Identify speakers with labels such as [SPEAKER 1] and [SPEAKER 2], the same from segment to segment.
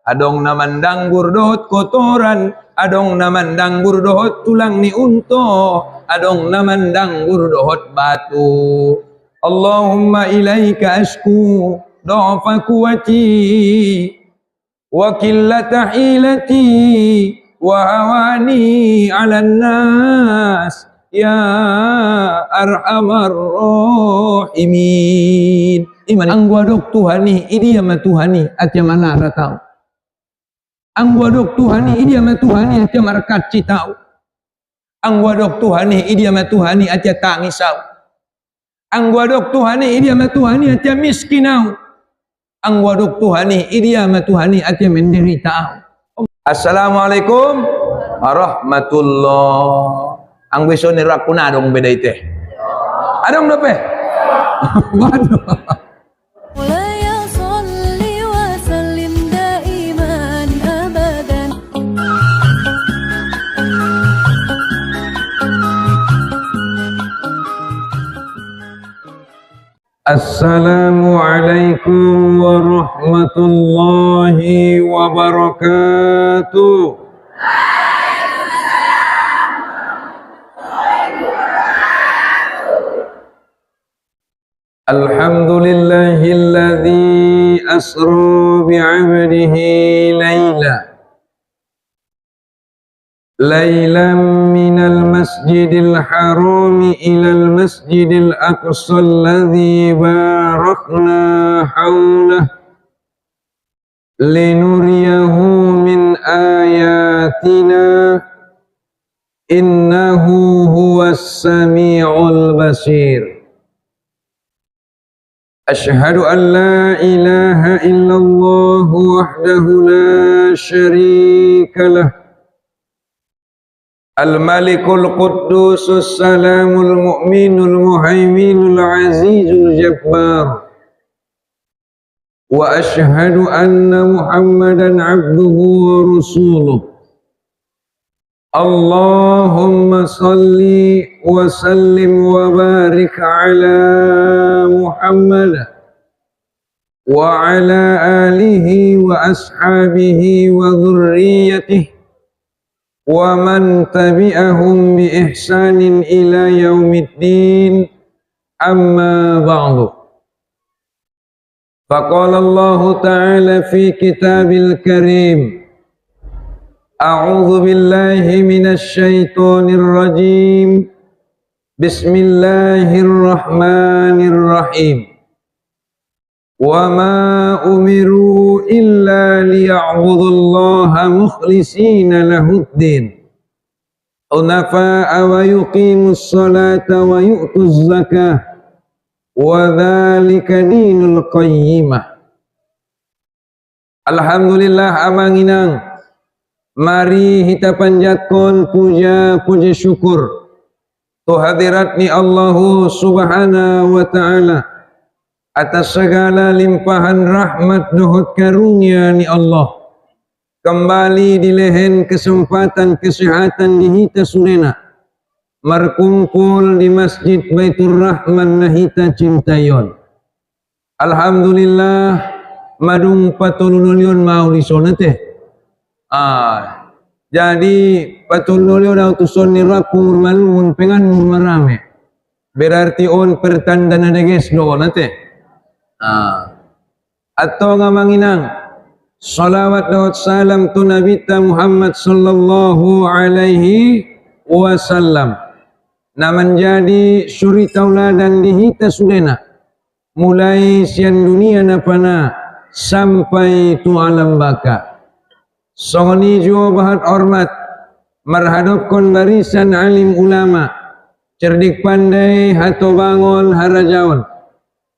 [SPEAKER 1] Adong namandang burdohot kotoran, adong namandang burdohot tulang ni unto, adong namandang burdohot batu. Allahumma ilaika ashku dha'fa quwati wa qillata hilati wa hawani 'alan nas ya arhamar rahimin. Iman angwadok Tuhani idia ma Tuhani atya mana ratau. Angwadok Tuhani idia ma Tuhani atya markat citau. Angwadok Tuhani idia ma Tuhani atya tangisau. Angwadok Tuhani idia ma Tuhani atya miskinau. Angwadok Tuhani idia ma Tuhani atya menderitau. Assalamualaikum warahmatullah. Ang beso ni rakuna dong beda ite. Adong dope. Waduh. Assalamualaikum warahmatullahi wabarakatuh. Alhamdulillahilladzi asra bi'abdihi laylan minal masjidil harami ilal masjidil aqsa alladzi barakna hawlah linuriyahu min ayatina innahu huwas sami'ul basir. Asyhadu an la ilaha illallah wahdahu la syarikalah Al-Malikul Quddusus Salamul Mu'minul Muhaiminul Azizul Jabbar. Wa ashhadu anna Muhammadan abduhu wa rasuluh. Allahumma salli wa sallim wa barik ala Muhammad wa ala alihi wa ashabihi wa dhurriyyatihi wa man tabi'ahum bi ihsanin ila yaumiddin, amma ba'du. Faqala Allah ta'ala fi kitabil karim, a'udzu billahi minasy syaithanir rajim, bismillahirrahmanirrahim. Wa ma umiru illa liya'budullaha mukhlishina lahuddin hunafa'a wa yuqimus salata wa yu'tuz zakah wa dzalika dinul qayyimah. Alhamdulillah amanginang mari kita panjatkan puja syukur tu hadirat ni Allah subhanahu wa ta'ala atas segala limpahan rahmat dohot karunia ni Allah. Kembali di lehen kesempatan kesehatan di hita surena merkumpul di Masjid Baitur Rahman nahita cintayon. Alhamdulillah madung patulunulyon mau di sana teh. Jadi patulunulyon utuson ni rapur malun pengan marame. Berarti on pertanda na deges do nate. Atau ngamanginang salawat dan salam tu Nabi Muhammad sallallahu alaihi wasallam na menjadi suri tauladan di hita sudena mulai sian dunia na pana sampai tu alam baka. Songoni jua bahat hormat marhadapkan barisan alim ulama cerdik pandai hato bangun harajawan.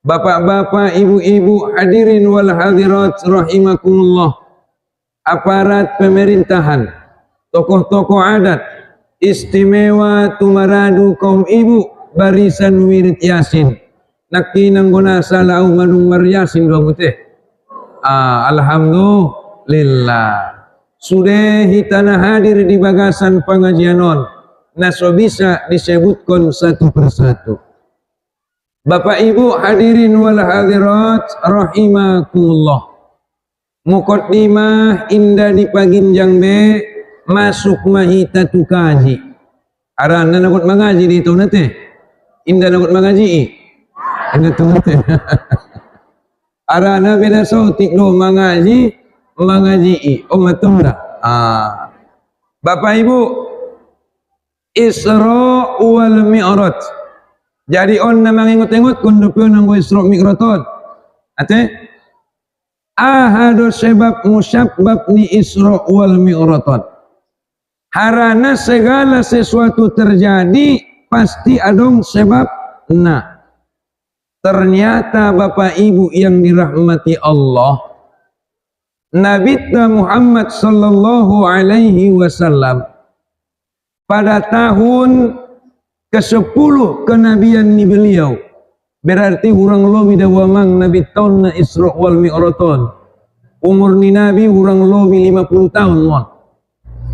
[SPEAKER 1] Bapak-bapak, ibu-ibu, hadirin wal hadirat rahimakumullah, aparat pemerintahan, tokoh-tokoh adat, istimewa tumaradu kaum ibu, barisan wirid yasin, nakinang guna salau madung maryasin dua mutih. Alhamdulillah, sudah hitana hadir di bagasan pengajianon, naso bisa disebutkan satu persatu. Bapak Ibu hadirin wal hadirat rahimakumullah. muqaddimah indah dipaginjang be masuk mahita tu kaji arana nakut mengaji di tu nate indah nakut mengaji indah tu nate arana beda sautik lo mengaji matunda Bapak Ibu, Isra wal Mi'raj. Jadi on namang ingot-ingot kun dupion nanggo Isra Mi'raj. Ate ahadu sebab musabbab ni Isra wal Mi'raj. Harana segala sesuatu terjadi pasti adong sebab. Nah, ternyata Bapak Ibu yang dirahmati Allah, Nabi Muhammad sallallahu alaihi wasallam pada tahun ke-10 kenabian ni beliau, berarti urang lobi dawamang Nabi tahun na Isra wal Mi'raj. Umur ni Nabi urang lobi 50 tahun mon.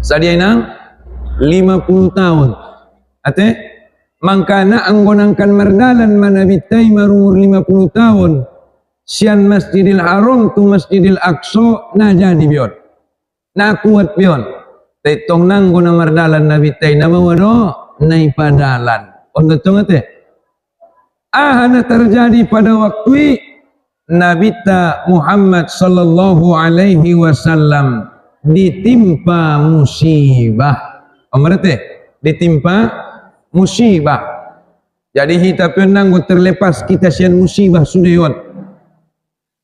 [SPEAKER 1] Sadiana 50 tahun. Ate mangkana anggonangkan merdalan manabi tay marumur 50 tahun. Sian Masjidil Haram tu Masjidil Aqsa na jadi bion. Na kuat bion. Tetong nang guna mardalan Nabi tay na mawado nai padalan. On datong ate. Ahana terjadi pada waktu Nabi Muhammad sallallahu alaihi wasallam ditimpa musibah. Berarti ditimpa musibah. Jadi kita penang terlepas kita sian musibah sudah yon.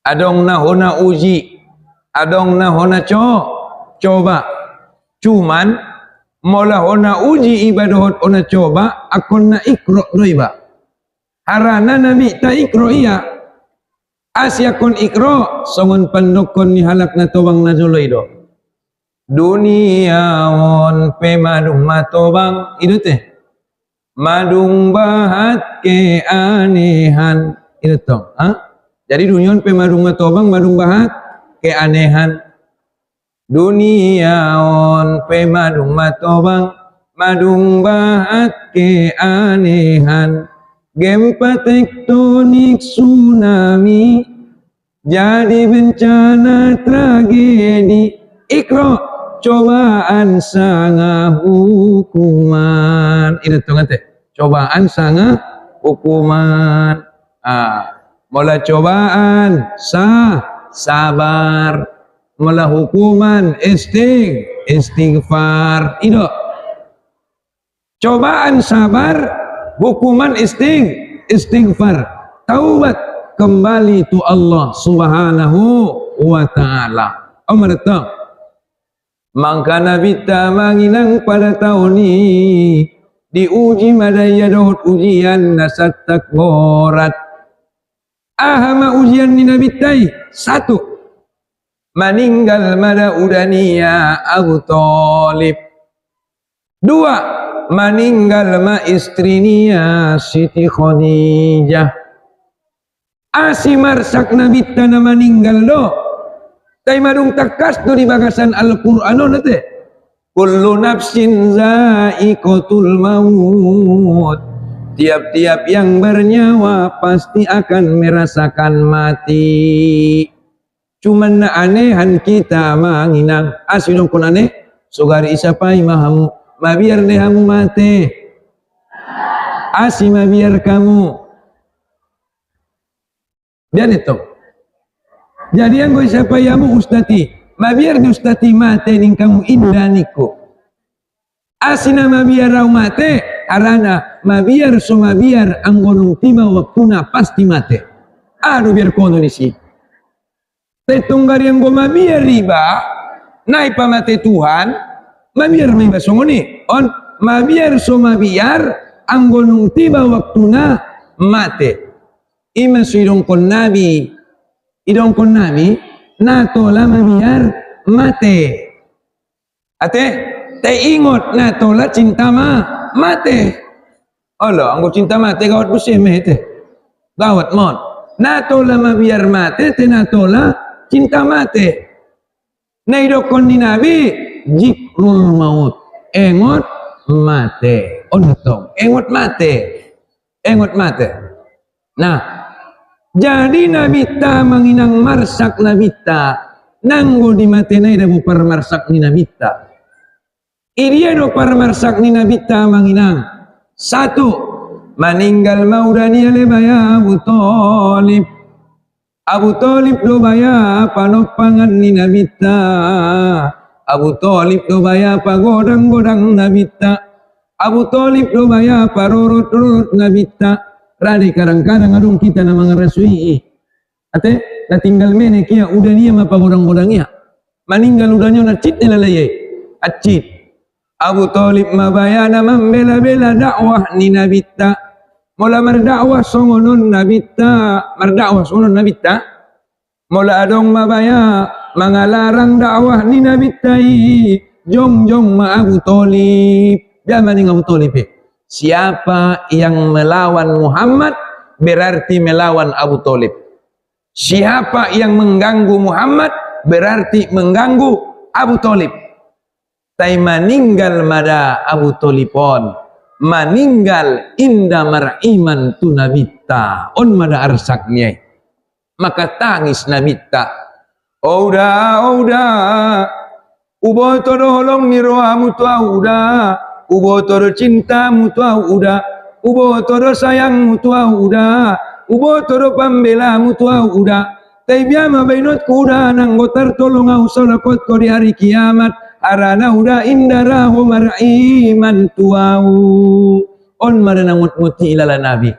[SPEAKER 1] Adong na hona uji, adong na hona coba. Cuman mola hona uji ibadah hona coba, akon na ikro doiba. Harana Nabi ta ikro iya. Asya kon ikro, songon pandokon ni halak na tobang na joloy do. Dunia on pe madung matobang itu teh. Madung bahat keanehan itu toh. Jadi dunia on pe madung matobang madung bahat keanehan. Dunia on pe madung matobang madung bahat keanehan. Gempa tektonik tsunami jadi bencana tragedi. Ikro cobaan sanga hukuman. Ini tuh ngate. Cobaan sanga hukuman. Mula cobaan sabar. Mula hukuman istighfar. Itu. Cobaan sabar, hukuman istighfar. Taubat kembali tu Allah Subhanahu wa taala. Omar tu. Maka Nabi manginang pada tahun ini diuji madaya dohut ujian nasat takborat. Ahama ujian ni Nabi tay satu, meninggal mada udania Abu Thalib. Dua, meninggal ma istrinya Siti Khadijah. Asimar sak Nabi tanah meninggal do. Tay madung takas do di bagasan Al-Qur'an nate. Kullu nafsin za'iqatul maut. Tiap-tiap yang bernyawa pasti akan merasakan mati. Cuman na anehan kita manginang. Asidong kun aneh. Sugari isapai mahamu. Mabiar dehamu mati. Asi mabiar kamu. Biar itu. Jadi yang gue siapa yamu ustati, mabiar di ustati mate ning kamu indaniku. Asina mabiar rau mate, arana mabiar so mabiar anggonung tima waktuna pasti mate. Aduh biar kono di si. Tetunggar yang gue mabiar riba, naik pamate Tuhan, mabiar may basongoni. On mabiar so mabiar anggonung tima waktuna mate. Ima suidong kon nabi. Idong kon nabi nato lama biar mate. Ate te ingot nato la cinta mate. Allah anggo cinta mate gawat busih mete. Gawat mon. Nato lama biar mate te nato la cinta mate. Naidokon ni nabi jikrul maut. Engot mate. Onatong engot mate. Engot mate. Nah, jadi Nabi ta menginang marsak Nabi ta nanggo di matenai dabu parmarsak ni nabita. Iria do parmarsak ni nabita manginang. Satu, meninggal maudani alebaya Abu Talib. Abu Talib do baya panopangan ni nabita. Abu Talib do baya pagodang-godang nabita. Abu Talib do baya parorot-rorot nabita. Rade kadang-kadang adung kita na mga rasui. Ate, na tinggal mene kia udah dia ma pagodang-godangnya. Meninggal udahnya na cit nilalaya. Acit. Abu Talib mabaya na membela-bela dakwah ni nabita. Mula merdakwah songonon nabita. Merdakwah songonon nabita. Mula adong mabaya mangalarang dakwah ni nabitai. Jong-jong ma Abu Talib. Zaman ni Abu Talib. Siapa yang melawan Muhammad berarti melawan Abu Talib. Siapa yang mengganggu Muhammad berarti mengganggu Abu Talib. Tai meninggal mada Abu Talibon, meninggal inda mar'iman tu nabita on mada arsaknya. Maka tangis nabita. Oda ubo tolong ni rohamu tu uda. Ubo toro cintamu tuau udah, ubo toro sayangmu tuau udah, ubo toro pambelamu tuau udah. Taibiama bainot kuda nang gotar tolong au solakot ko di hari kiamat. Arana udah indarahu mar'iman tuau. On maranangut muti ilala nabi.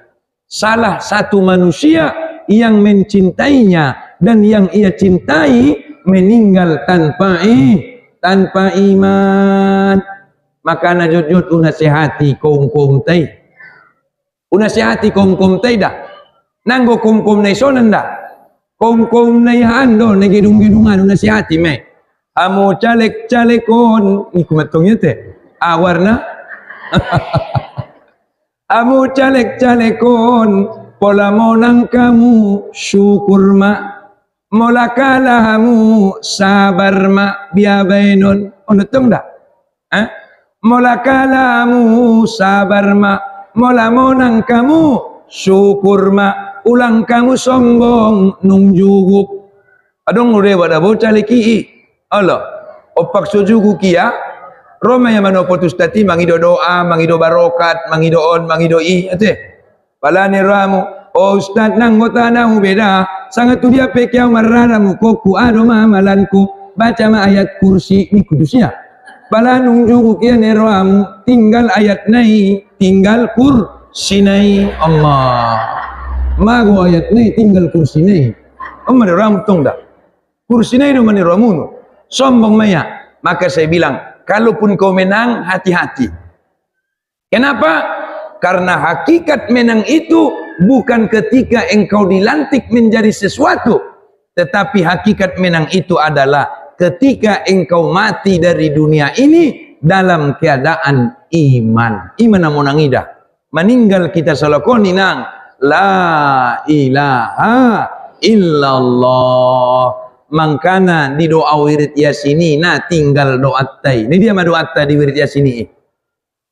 [SPEAKER 1] Salah satu manusia yang mencintainya dan yang ia cintai meninggal tanpa iman. Maka najud-jud unasihati kaum-kaum tay. Unasihati kaum-kaum tay dah. Nanggo kaum-kaum na isonan dah. Kaum-kaum na ihando, na gidung-gidungan, unasihati may. Amo calek-calekon. Ini kumatongnya te. Awar na. Amo calek-calekon. Pola mo nang kamu syukur ma. Mola kalahamu sabar ma. Biabainon. Ano tong dah? Mola kalamu sabar ma, mola monang kamu syukur ma, ulang kamu sombong nung juguk. Adong udah pada bocah leki. Allah, opak sujugu kia. Roma yang mana potus tati mangido doa, mangido barokat, mangido on, mangido i. Ate, palane ramu. Oh Ustaz nang ngota nahu beda. Sangat tu dia pekiau mararamu koku ado malanku. Baca ma ayat kursi ni kudusnya. Pala nunggu kia neroam tinggal ayat nai tinggal kursi nai Allah mago ayat nai tinggal kursi nai Omar ram tong dah kursi nai do maniromun sombong maya. Maka saya bilang kalaupun kau menang hati-hati. Kenapa? Karena hakikat menang itu bukan ketika engkau dilantik menjadi sesuatu, tetapi hakikat menang itu adalah ketika engkau mati dari dunia ini dalam keadaan iman. Iman namun nangidah. Meninggal kita salakoni nang la ilaha illallah. Mangkana di doa wirid yasini na tinggal doa tay. Ini dia doa tay di wirid yasini.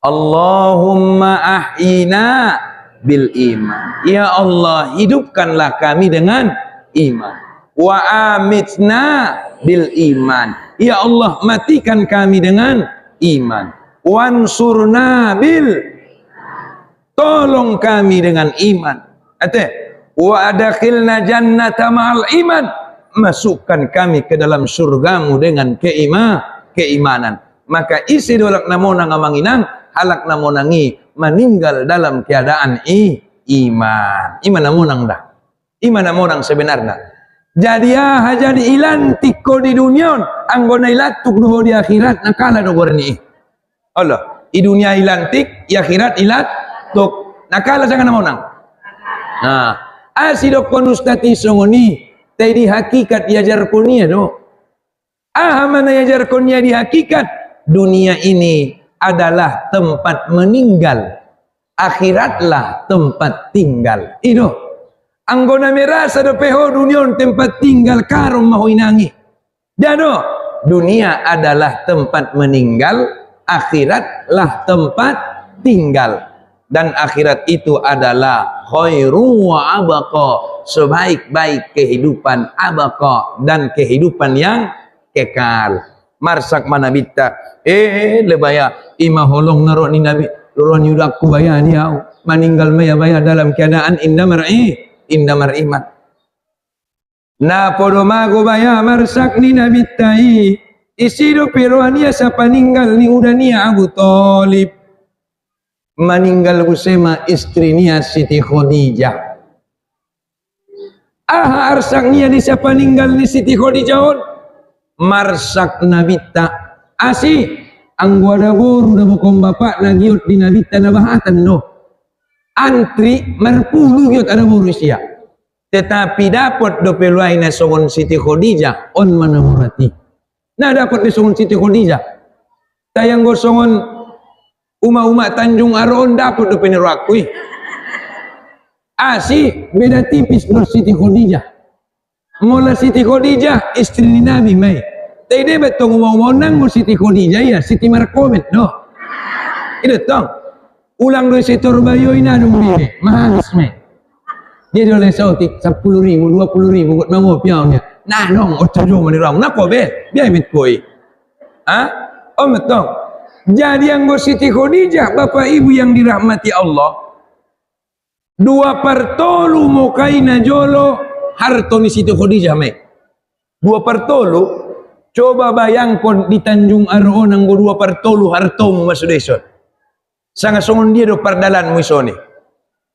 [SPEAKER 1] Allahumma ahyina bil iman. Ya Allah, hidupkanlah kami dengan iman. Wa amitna bil iman. Ya Allah, matikan kami dengan iman. Wansurna bil, tolong kami dengan iman. Ate, wa adkhilna jannata ma'al iman, masukkan kami ke dalam surgamu dengan keimanan. Maka isi dolak namona ngamanginang, halak namonangi meninggal dalam keadaan iman. Iman namonang dah. Iman namonang sebenarnya. Jadi jadi ilantik ko di dunia, anggona ilatuk doho di akhirat nakala do gorni. Allah, di dunia ilantik, di akhirat ilat tok nakala jangan namonang. Nah, asido konustati songoni, tadi hakikat yajar kunia do. Mana yajar kunia di hakikat dunia ini adalah tempat meninggal, akhiratlah tempat tinggal. Itu. Anggona merasa do peho dunia tempat tinggal karom mahoinangi. Jado, dunia adalah tempat meninggal, akhiratlah tempat tinggal. dan akhirat itu adalah khairu wa abqa, sebaik-baik kehidupan, abqa, dan kehidupan yang kekal. Marsak mana bitta lebaya imah holong narok ni nabi luruan yudak ku baya dia meninggal maya baya dalam keadaan indah mar'iman. Na podo mago baya marsak ni nabi tai isido peruania sa paninggal ni udania Abu Thalib, meninggal Usema istrinya Siti Khadijah. Arsaknya di siapa meninggal ni Siti Khadijah on marsak nabita asi anggota guru dah bukom bapak nagiut di nabita nabahatan no antri merpuluh giut ada manusia, tetapi dapat dopeluai na songon Siti Khadijah on mana murati nah dapat di songon Siti Khadijah tayang gosongon uma Tanjung Aron dapat do penerakui asi beda tipis no Siti Khadijah. Mula Siti Khadijah istri Nabi mai tadi betul mau nang mo Siti Khadijah ya Siti Markomet no itu tong ulang do setor bayo ina dong ni mahal mai dia oleh sautik 10.000 20.000 buat mau piaunya nah dong ojo mo ni rong nak ko be biar mit koi metong. Jadi yang Siti Khadijah, Bapak Ibu yang dirahmati Allah, 2/3 mokaina jolo hartoni Siti Khadijah me. 2/3 coba bayangkan di Tanjung Aron anggo 2/3 hartomu masudeson. Sanga songon dia do pardalan mu isone.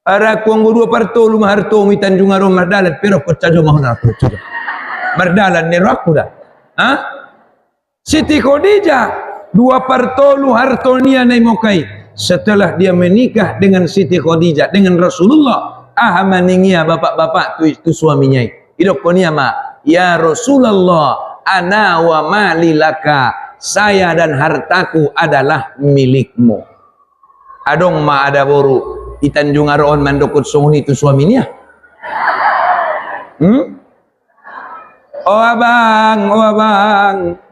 [SPEAKER 1] Ara ku anggo 2/3 hartomu di Tanjung Aron mardalan pero ko cajo mahon aku coba. Mardalan ni aku dah. Siti Khadijah 2/3 hartonia nai mokai setelah dia menikah dengan Siti Khadijah dengan Rasulullah maningia bapak-bapak tu suaminya idok konia ma ya Rasulullah ana wa mali laka, saya dan hartaku adalah milikmu. Adong ma ada boru di Tanjung Aron mandokut songon itu suaminya oh abang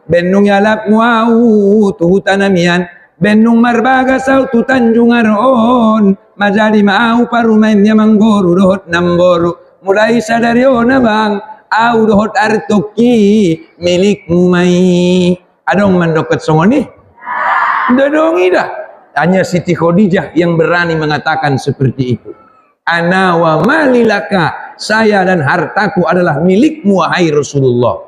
[SPEAKER 1] benung yalak muau tuhu tanamian benung marbaga sau tu Tanjung Aron majadi mau parumainnya manggoru dohot namboru mulai sadari ona bang au dohot artoki milikmu mai adong mandoket songoni dodongi dah hanya Siti Khadijah yang berani mengatakan seperti itu. Ana wa malilaka, saya dan hartaku adalah milikmu wahai Rasulullah.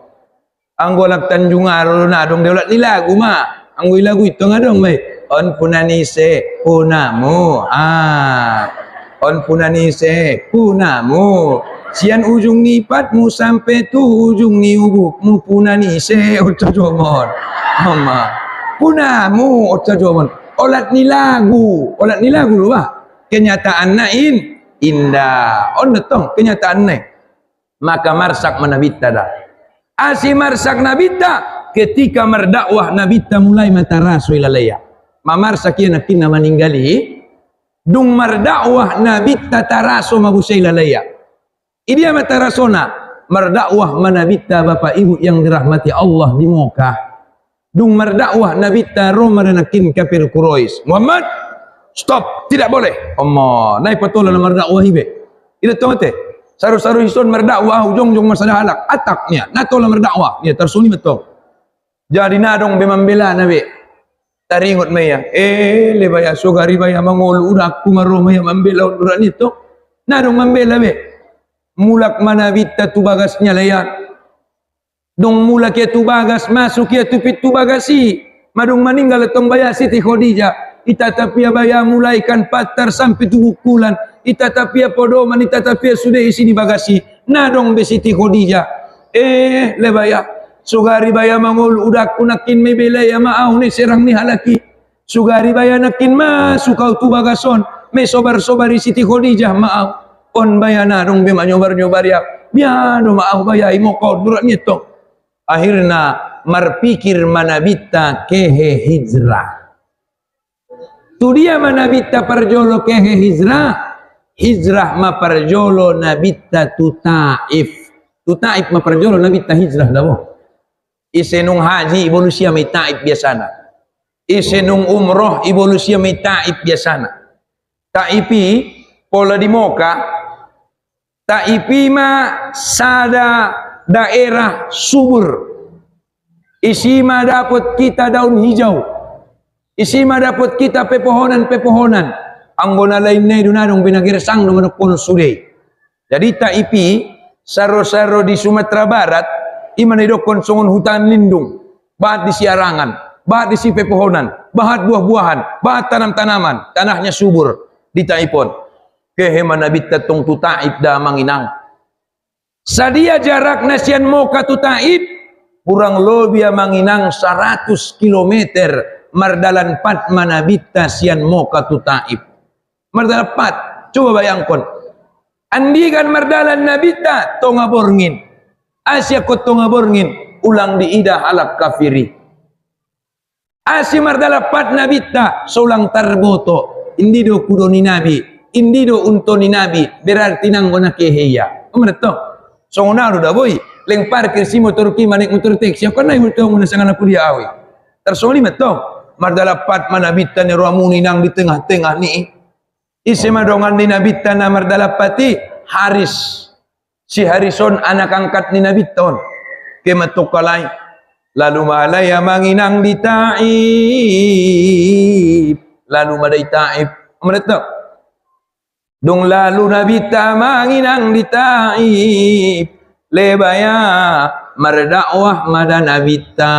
[SPEAKER 1] Anggolak Tanjung Aron adong daulat ni lagu ma. Anggo lagu itu ngadong mai. On punanise punamu. On punanise punamu. Sian ujung nipatmu sampai tu ujung ni ubukmu punanise otajomon. Mama. Punamu otajomon. Olat ni lagu lu bah. Kenyataan nain indah. On netong kenyataan nain. Maka marsak manabita dah. Asi marsak nabita ketika merdakwah nabita mulai mataraso ilalaya. Mamarsak ia nakina meninggali dung merdakwah nabita taraso mabusay ilalaya. Idia matarasona merdakwah manabita Bapak Ibu yang dirahmati Allah di Mekah. Dung merdakwah nabita Roma dan nakin kafir Quraisy. Muhammad stop, tidak boleh. Allah naik patola merdakwah ibe. Ida tongate. Saru-saru hison merdakwah ujung-ujung masalah halak ataknya natola merdakwah ya tersuni betul jadi nadong bemambela nabi taringot maya lebaya sogari baya mangol udah aku maro maya mambela uran itu nadong mambela be mulak mana bitta tu bagasnya layak dong mulak ya tu bagas masuk ya tu pitu bagasi madong meninggal tong baya Siti Khadijah ita tapia baya mulaikan patar sampai tu bukulan ita tapia podoman ita tapia sudah isi di bagasi nadong be Siti Khadijah lebaya sugari baya mangul udah kunakin mebela ya maau ni serang ni halaki sugari baya nakin masuk kau tu bagason me sobar-sobari Siti Khadijah maau on baya nadong be manyobar-nyobar ya biano maau baya imo kau durat ni to akhirna marpikir manabita kehe hijrah tu dia manabita perjolo kehe hijrah ma parjolo nabita tu Taif ma parjolo nabita hijrah dabo isenung haji evolusia mai Taif biasana isenung umroh evolusia mai Taif biasana Taipi pola di Moka. Taipi ma sada daerah subur. Isi ma dapat kita daun hijau. Isi ma dapat kita pepohonan-pepohonan. Anggona lain na dunadong pinagirsang naman pun suday. Jadi Taipi saro-saro di Sumatera Barat iman idokon songon hutan lindung. Bahat di siarangan, bahat di si pepohonan, bahat buah-buahan, bahat tanam-tanaman, tanahnya subur di Taipon. Keheman nabit tatong tu Taib da manginang. Sadia jarak nasian Moka tu Taib kurang lebih manginang 100 kilometer mardalan pat manabita sian Moka tu Taib. Mardalan pat, coba bayangkan. Andi kan mardalan nabita tonga borngin. Asia kot tonga borngin ulang diida alak kafiri. Asia mardalan pat nabita solang tarboto. Indido kudoni nabi, indido untoni nabi, berarti nanggona keheya. Meneto. Songonaro da boy, leng parkir si motor ki manik motor taxi. Ako na ito muna sa ngana kuliah awi. Tersoli meto. Mardalan pat manabita ni Ramuni nang di tengah-tengah ni. Isi madongan ni nabita na mardalan pati Haris. Si Harison anak angkat ni nabiton. Kematukalay. Lalu malaya manginang di Taib. Lalu maday Taib. Meneto. Dong lalu nabita manginang di Taib. Lebaya mardakwah mada nabita.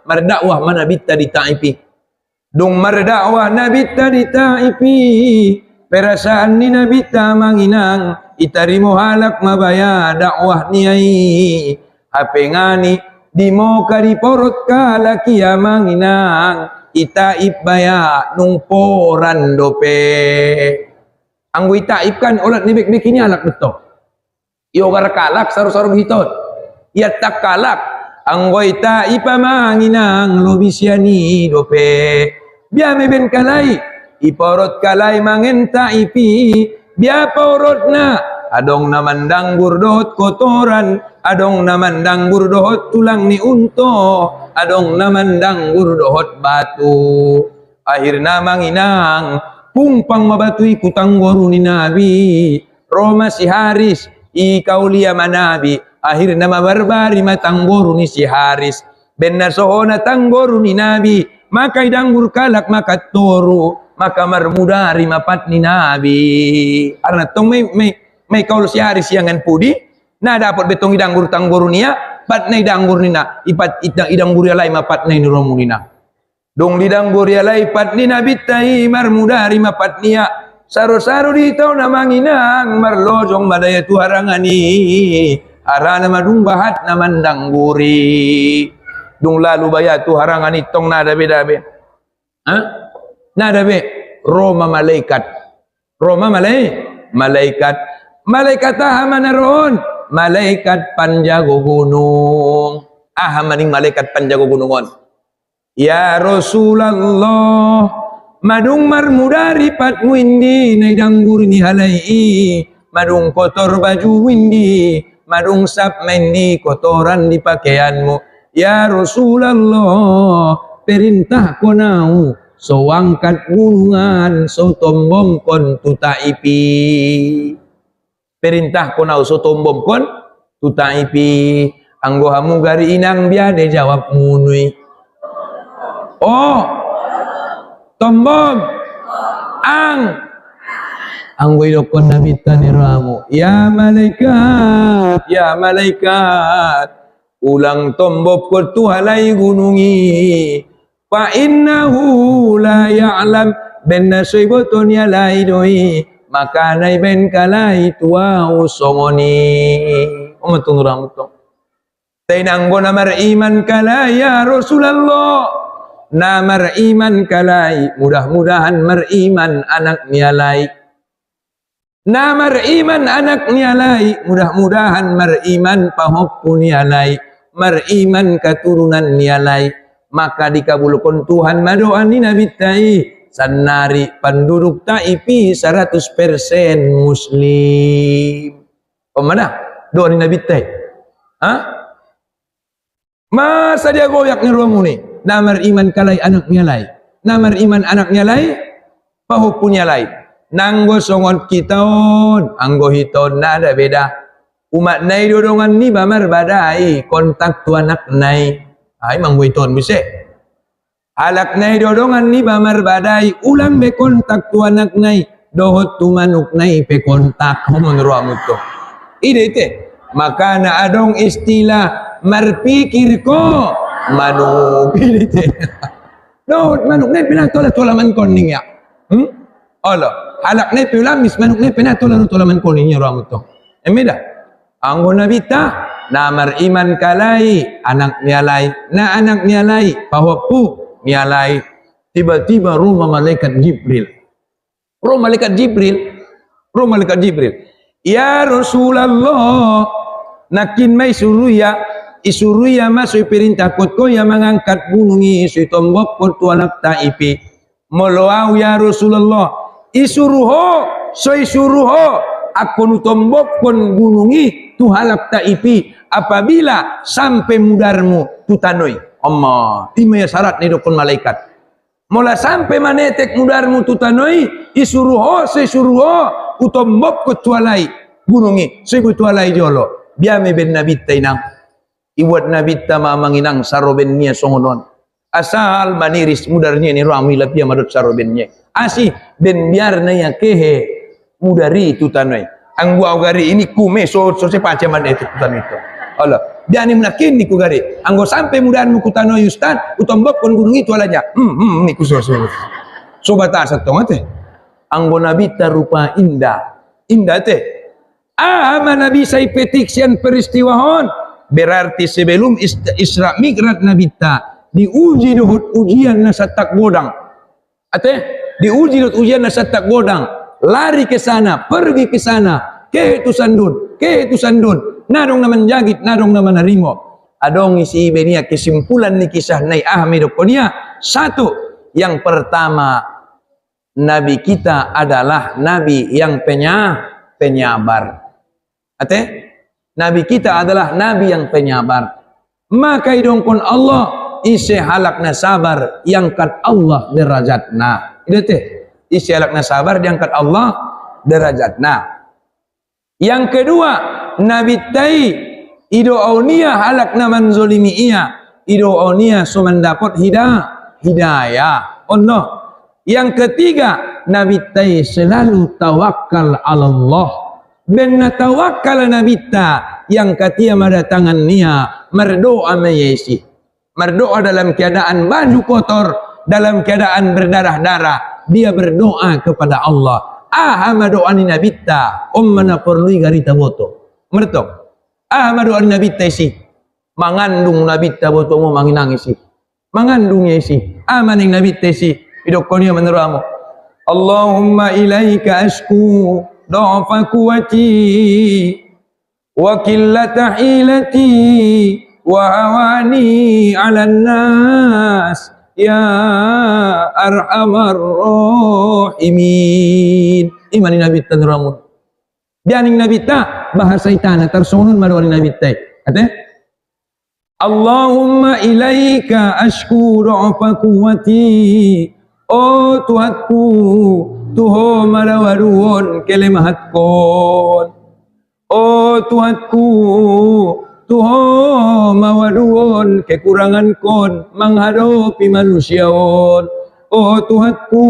[SPEAKER 1] Mardakwah manabita di Taipi. Dong mardakwah nabita di Taipi. Perasaan ni nabita manginang. Itarimo halak mabaya dakwah niai. Hapengani di Moka di porot kalaki ya manginang. Itaib baya nung poran dope. Anggo itaib kan olat ni bek-bek ini alak betul. Iyo kalak saru-saru hitot. Ia tak kalak. Anggo itaib manginang lobisiani dope. Biame ben kalai. Iporot kalai mangenta ipi. Bia porot na. Adong naman danggur dohot kotoran. Adong naman danggur dohot tulang ni unto. Adong naman danggur dohot batu. Akhirna manginang. Pumpang mabatui kutanggoru ni Nabi. Roma si Haris. Ikaw liya manabi. Akhirna mabarbari matanggoru ni si Haris. Ben nasohona tanggoru ni Nabi. Maka idanggur kalak maka toru. Maka marmudari mapat ni Nabi. Karena tong may kaul si Haris yangan pudi. Na dapat betong idanggur tanggoru niya. Pat na idanggur nina. Ipat idanggur yalay mapat na iniromu nina. Dong didanggur yalay pat ni Nabi tay marmudari mapat niya. Saro-saro dito na manginang marlojong madaya tu harangani. Arana madung bahat na mandangguri. Dong lalu baya tu harangani tong nadabe-dabe. Ha? Nadabe Roma malaikat. Roma malaikat. Malaikat mana ron? Malaikat panjago gunung. Maning malaikat panjago gunungon. Ya Rasulullah, madung marmudari pat windi na danggur ni halai. Madung kotor baju windi, madung sap mendi kotoran di pakaianmu. Ya Rasulullah, perintah ko nau, so angkat gunungan, so tombom kon tu Taipi. Perintah ko nau, so tombom kon tu Taipi. Anggo hamu gari inang biade jawab munui. Oh, tombom, anggo idokon nabita ni ramu. Ya malaikat, ulang tombok ko tuhalay gunungi. Fa innahu la ya'lam ben nasoy boton yalay doi. Maka nay ben kalay tuwa usongoni. Umatong ramu to. Tainanggo na mariman kalay ya Rasulullah. Na mariman kalay, mudah-mudahan mariman anak nialay. Na mariman anak nialay, mudah-mudahan mariman pahokku nialay. Mariman katurunan nialay. Maka dikabulkan Tuhan madoan ni Nabi Tai. Sanari penduduk Taipi 100% Muslim. Pemana? Doa ni Nabi Tai. Ha? Masa dia goyak ni ruamu ni? Namar iman kalay anak nyalay. Namar iman anak nyalay, pahuk punya lay. nanggo songot kitaon, anggo hiton nada beda. Umat nai dodongan ni bamar badai kontak tu anak nai. Ai manggo hiton bisa. Alak nai dodongan ni bamar badai ulang be kontak tu anak nai. Dohot tu manuk nai pe kontak menurut tu. Ide te. Maka na adong istilah marpikir ko manuk. Ide te. Dohot manuk nai pinatola man koning ya. Allah. Alak nai piulamis manuk nai pinatola man koning ya ramu tu. Emeda. Anggo nabita namar iman kalai anak nialai na anak nialai bahwa pu nialai tiba-tiba rumah malaikat Jibril. Roh malaikat Jibril. Ya Rasulullah, nakin mai isuruya masuk perintah kotko yang mengangkat gunungi isu tombok kotu anak taipi. Moloau ya Rasulullah, isuruho aku tombok kon gunungi tu halap taipi apabila sampai mudarmu tu tanoi. Allah, timnya syarat ni dokon malaikat. Mula sampai manetek mudarmu tu tanoi isuruho utombok ko tualai gunungi sebu tualai jolo biame ben nabita inang iwat nabita mamanginang saroben niya songonon asal maniris mudarnya ni rami lapia madot saroben niya asih ben biar na ya kehe mudari tu tanoi ang buaw gari ini kume so sepaca manetek tu tanoi itu Allah biani menakin ni ku gari anggo sampai mudarmu ku tanoi ustad utombok kon gunungi tualanya ni ku so bata satong ate anggo nabita rupa indah teh ama nabi say petiksian peristiwahon berarti sebelum Isra Mi'raj nabita diuji dohut ujian na satak godang ate diuji dohut ujian na satak godang lari ke sana pergi ke sana ke itu sandun nadong na menjagit nadong na menarimo adong isi benia kesimpulan ni kisah nai Ahmed Konia satu yang pertama Nabi kita adalah Nabi yang penyabar. Ate? Nabi kita adalah Nabi yang penyabar. Maka idongkon Allah isi halakna sabar yang kat Allah derajatna. Itu teh. Isi halakna sabar yang kat Allah derajatna. Yang kedua, Nabi tai ido aunia halakna manzolimi iya. Ido aunia sumandapot hidayah. Oh no. Yang ketiga, Nabi tai selalu tawakal Allah. Ben tawakal Nabi ta yang katia madatangan nia merdoa mayesi. Merdoa dalam keadaan baju kotor, dalam keadaan berdarah-darah, dia berdoa kepada Allah. Ahama doa ni Nabi ta, mana perlu gari taboto. Mertok. Ahama doa ni Nabi ta isi. Mangandung Nabi ta boto mo manginang isi. Mangandungnya isi. Amaning Nabi ta isi. Idokkonia meneramu Allahumma ilaika ashku dha'fa quwati wa qillata hilati wa hawani 'alan nas ya arhamar rahimin imani nabi tanramun bianing nabi ta bahasa itana tersunun madwani nabi ta ate Allahumma ilaika ashku dha'fa quwati oh Tuhanku, Tuho marawaruon kelemahatkon. Oh Tuhanku, Tuho mawaruon kekurangankon menghadapi manusiaon. Oh Tuhanku,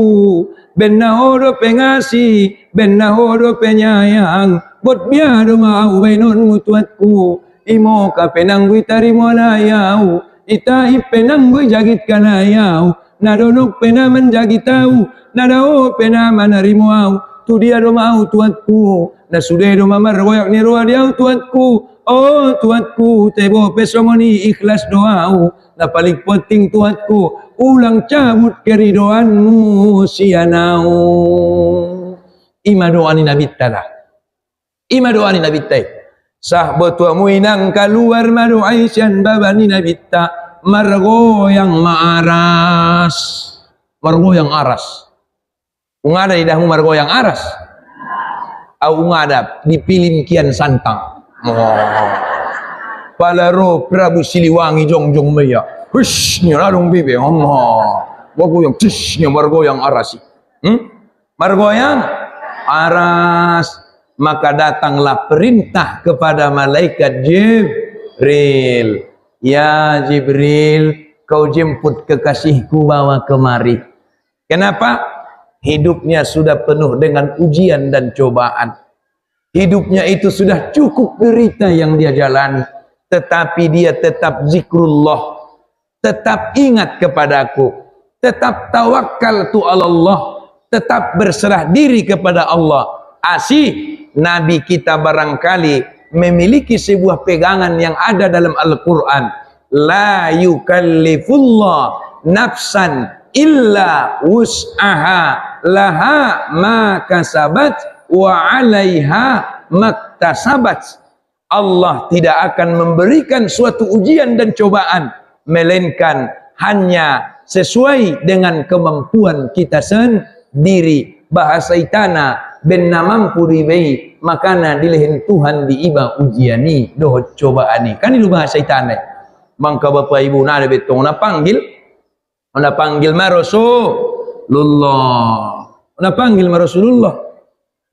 [SPEAKER 1] benahoro pengasih, benahoro penyayang. Bot biado mau benonmu Tuhanku, imo ka penanggui tarimo layau, itai penanggui jagit kanayau. Nadonok pena menjagi tahu, nadao pena manarimu au, tu dia do mau Tuanku, na sudah do mamar goyak ni roa dia Tuanku, oh Tuanku, tebo pesomoni ikhlas doau, na paling penting Tuanku, ulang cabut keridoanmu sianau. Ima doa ni Nabi Tala, ima doa ni Nabi Tai, sahabat tuamu inang keluar madu Aisyah babani Nabi Ta. Margo yang maaras, margo yang aras. Ungada di dahu margo yang aras. Au ungada dipilih kian santang. Oh. Palaro Prabu Siliwangi jong maya. Hush, ni ladong bibe. Allah. Margo yang tish, ni margo yang aras. Margo yang aras. Maka datanglah perintah kepada malaikat Jibril. Ya Jibril, kau jemput kekasihku, bawa kemari. Kenapa? Hidupnya sudah penuh dengan ujian dan cobaan. Hidupnya itu sudah cukup derita yang dia jalani. Tetapi dia tetap zikrullah. Tetap ingat kepadaku. Tetap tawakal tu Allah. Tetap berserah diri kepada Allah. Asih Nabi kita barangkali memiliki sebuah pegangan yang ada dalam Al-Quran. La yukallifullah nafsan illa wus'aha laha ma kasabat wa 'alaiha maktasabat. Allah tidak akan memberikan suatu ujian dan cobaan melainkan hanya sesuai dengan kemampuan kita sendiri. Bahasa itana ben namampu ribai makana dilehen Tuhan diiba ujiani doh cobaani. Kan itu bahasa itana. Mangka bapak ibu nada betong na panggil ma Rasulullah. Na panggil ma Rasulullah.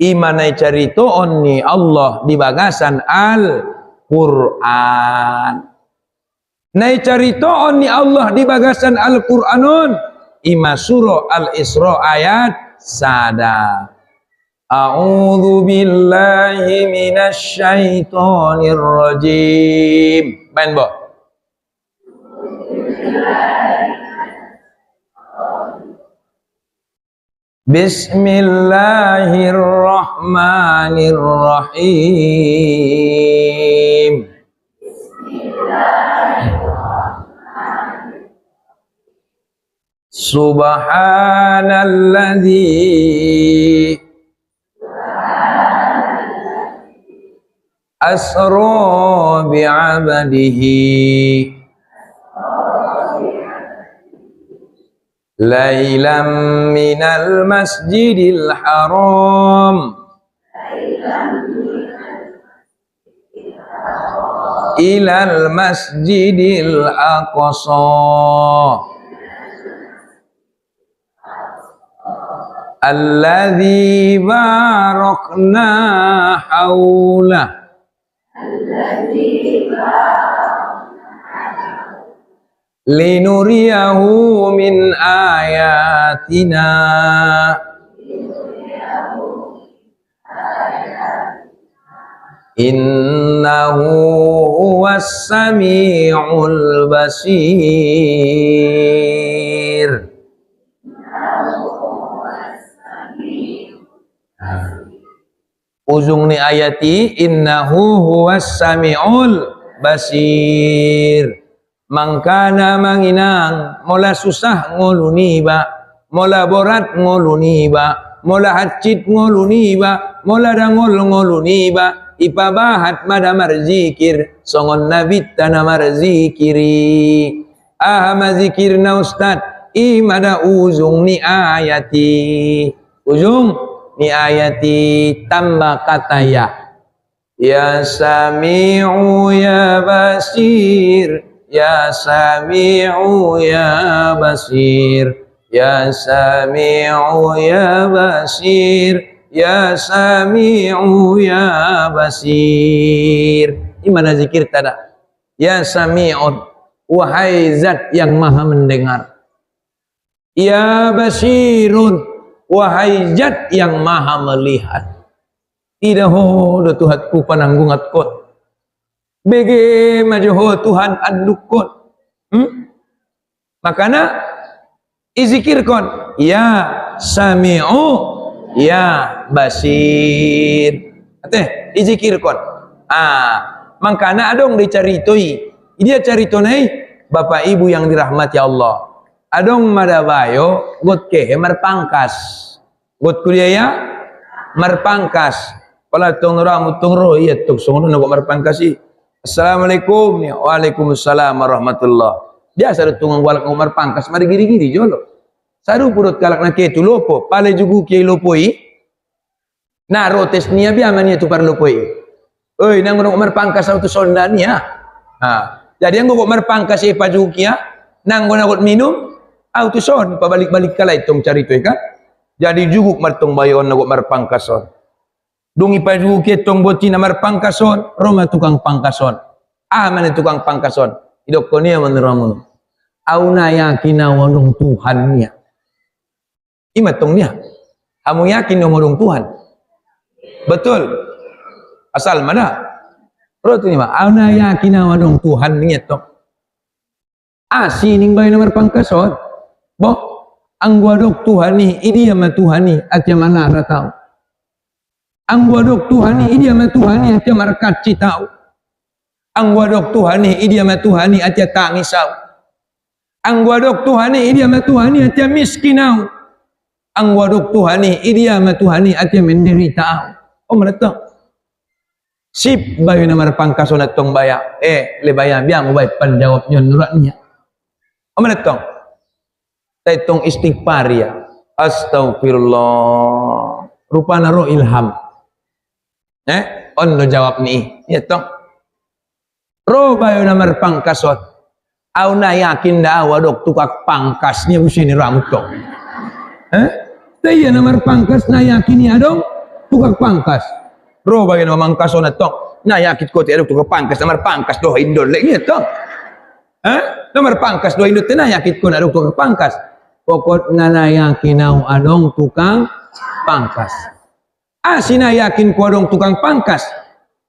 [SPEAKER 1] Imanai carito onni Allah di bagasan Al-Quran. Nai carito onni Allah di bagasan Al-Quranun. Ima surah Al-Isra ayat sada. A'udzu billahi minasy syaithanir rajim. Main bo. Bismillahirrahmanirrahim. Subhanalladzi asra bi'abdihi lailam minal masjidil haram ilal masjidil aqsa alladzi barakna haulah linuriyahu min ayatina innahu huwas sami'ul basir. Ujung ni ayati innahu huwas sami'ul basir. Mangkana manginang mola susah ngoluni ba, mola borat ngoluni ba, mola hacit ngoluni ba, mola dangol ngoluni ba, ipabahat madamar zikir songon nabit tanamar zikiri. Ahama zikirna ustad imada ujung ni ayati. Ujung ni ayati tambah kata ya. Ya Sami'u ya Basir, ya Sami'u ya Basir, ya Sami'u ya Basir, ya Sami'u ya Basir. Gimana zikir tada? Ya Sami'un, wahai zat yang maha mendengar. Ya Basirun, wahai zat yang maha melihat. Idaho do Tuhanku pananggungat kot. Bege majoho Tuhan andukot. Makana izikir kon. Ya Sami'u ya Basir. Ate izikir kon. Makana adong dicaritoi. Dia caritonai Bapak Ibu yang dirahmati Allah. Adong madabayo got kehe marpangkas. Got kuliah marpangkas. Pala tongra mutongro iya tok songono nako marpangkasi. Assalamualaikum ya. Waalaikumsalam warahmatullah. Dia saru tungang walak ngomar pangkas mari giri-giri jolo. Saru purut kalak na ketu lopo, pale jugu kiai lopoi. Na rotes nia bi amania tu par lopoi. Oi nang ngomar pangkas auto sonda nia. Jadi yang ngomar pangkas e pajugu kia nang gona got minum auto son pabalik-balik kalai tong cari tu kan. Jadi juguk martong bayon nagok marpangkason. Dungi pa juguk ketong boti na marpangkason, roma tukang pangkason. Mana tukang pangkason? Idok ko niya maniramun. Au na yakin na wadong Tuhan niya. Imatong niya. Kamu yakin na wadong Tuhan? Betul. Asal mana? Pero tu ni ma. Au na yakin na wadong Tuhan niya to. Sining bayon na marpangkason. Boh. Ang wadok Tuhan ni, idia ma Tuhan ni, at yung manara tao. Ang wadok Tuhan ni, idia ma Tuhan ni, at yung markat si tao. Ang wadok Tuhan ni, idia ma Tuhan ni, at yung tangisaw. Ang wadok Tuhan ni, idia ma Tuhan ni, at yung miskinaw. Ang wadok Tuhan ni, idia ma Tuhan ni, at yung menderita. O manato. Sip bayo na marapangkaso na tong baya. Lebaya, biya mo ba panjawab nyo nurat niya. O manato. Taitong istighfar ya. Astagfirullah. Rupa naro ilham. Ondo jawab ni. Ito. Ro bayo na marpangkasot. Aw na yakin da wadok tukak pangkas niya usini ramuto. Tayo na marpangkas na yakin niya dong tukak pangkas. Ro bayo na mamangkaso na to. Na yakit ko ti adok tukak pangkas na marpangkas do indol. Ito. Nomor pangkas do indol na yakit ko na adok tukak pangkas. Pokot nga nayakin na adong tukang pangkas. Sinayakin ko adong tukang pangkas.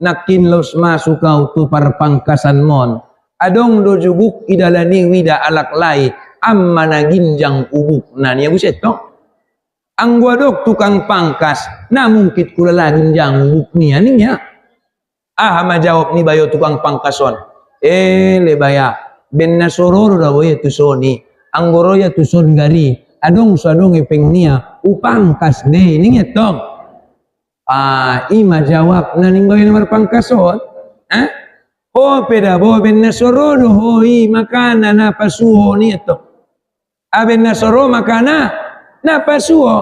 [SPEAKER 1] Nakinlos masukaw tu parpangkasan mon. Adong do jubuk idalani wida alaklay. Amma na ginjang ubuk na niya buset to. Ang wadok tukang pangkas. Namungkit kulala ginjang ubuk niya niya. Majawab ni bayo tukang pangkason. Lebaya. Ben nasororo daw tu soni. Ang goroya tuson gari, adong sadong ipeng niya, upangkas de, ninget tong. Ima jawab, naning bayo na marpangkasot, peda bo, ben nasorodo, hoi, makana, napasuho, nito. Ben nasoro, makana, napasuho,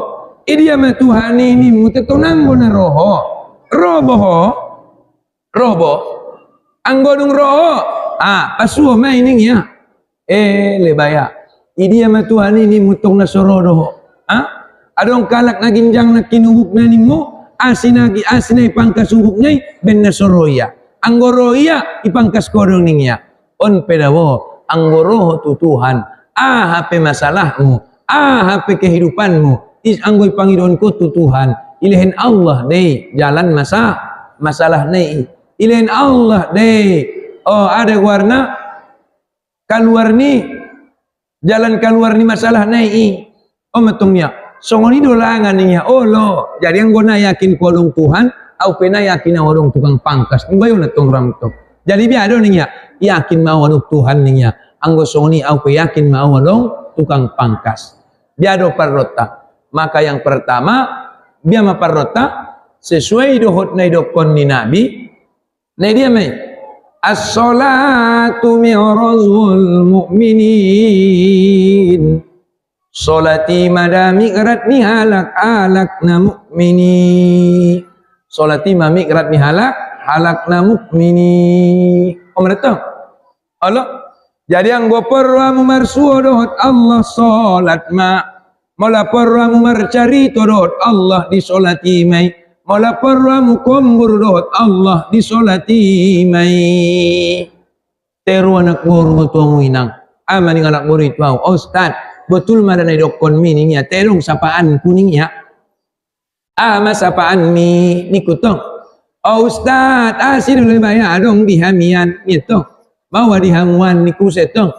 [SPEAKER 1] idia matuhani ni mutetunang mo na roho. Robo, ang godong roho, pasuho, may ningya. Lebaya. Idi ama Tuhan ini mutong na sorodo. Adong kalak na ginjang na kinubuk na nimo, asinay pangkasubuk niya, ben na soroya. Ang goroya, ipangkas korong niya. On pedawo, ang goroho tutuhan, hape masalahmu, hape kehidupanmu, anggoy Panginoon ko tutuhan, ilahin Allah deh, jalan masalah nih, ilahin Allah deh. Ada warna, keluar nih, jalan keluar ni masalah naik. Matungnya. Songoni dolangan niya. Lo. Jadi ang guna yakin ko dong Tuhan, au pena yakin na dong tukang pangkas. Bayo na tong ramto. Jadi biado niya yakin mau dong Tuhan niya. Ang songoni au pe yakin mau dong tukang pangkas. Biado parrota. Maka yang pertama, biya maparrota sesuai dohot na idokon ni Nabi. Na dia may as-salatu mi'razul mu'minin. Solati madami kerat ni halak na mu'mini. Solati mami kerat ni halak na mu'mini. Mereka Allah. Jadi ang goporwa mu marsuo dohot Allah salat ma. Mala porwa mu marcari dohot Allah di solati mai. Mala porwa mu kombur dohot Allah disolati mai. Teru anak buru tuang winang. Maning anak buru itu Ustaz, betul madana dokon mi niya terung sapaan kuningnya. Mas sapaan mi nikutong. Ustaz, asin lebaya adong dihamian itu. Bawa dihamuan nikusetong.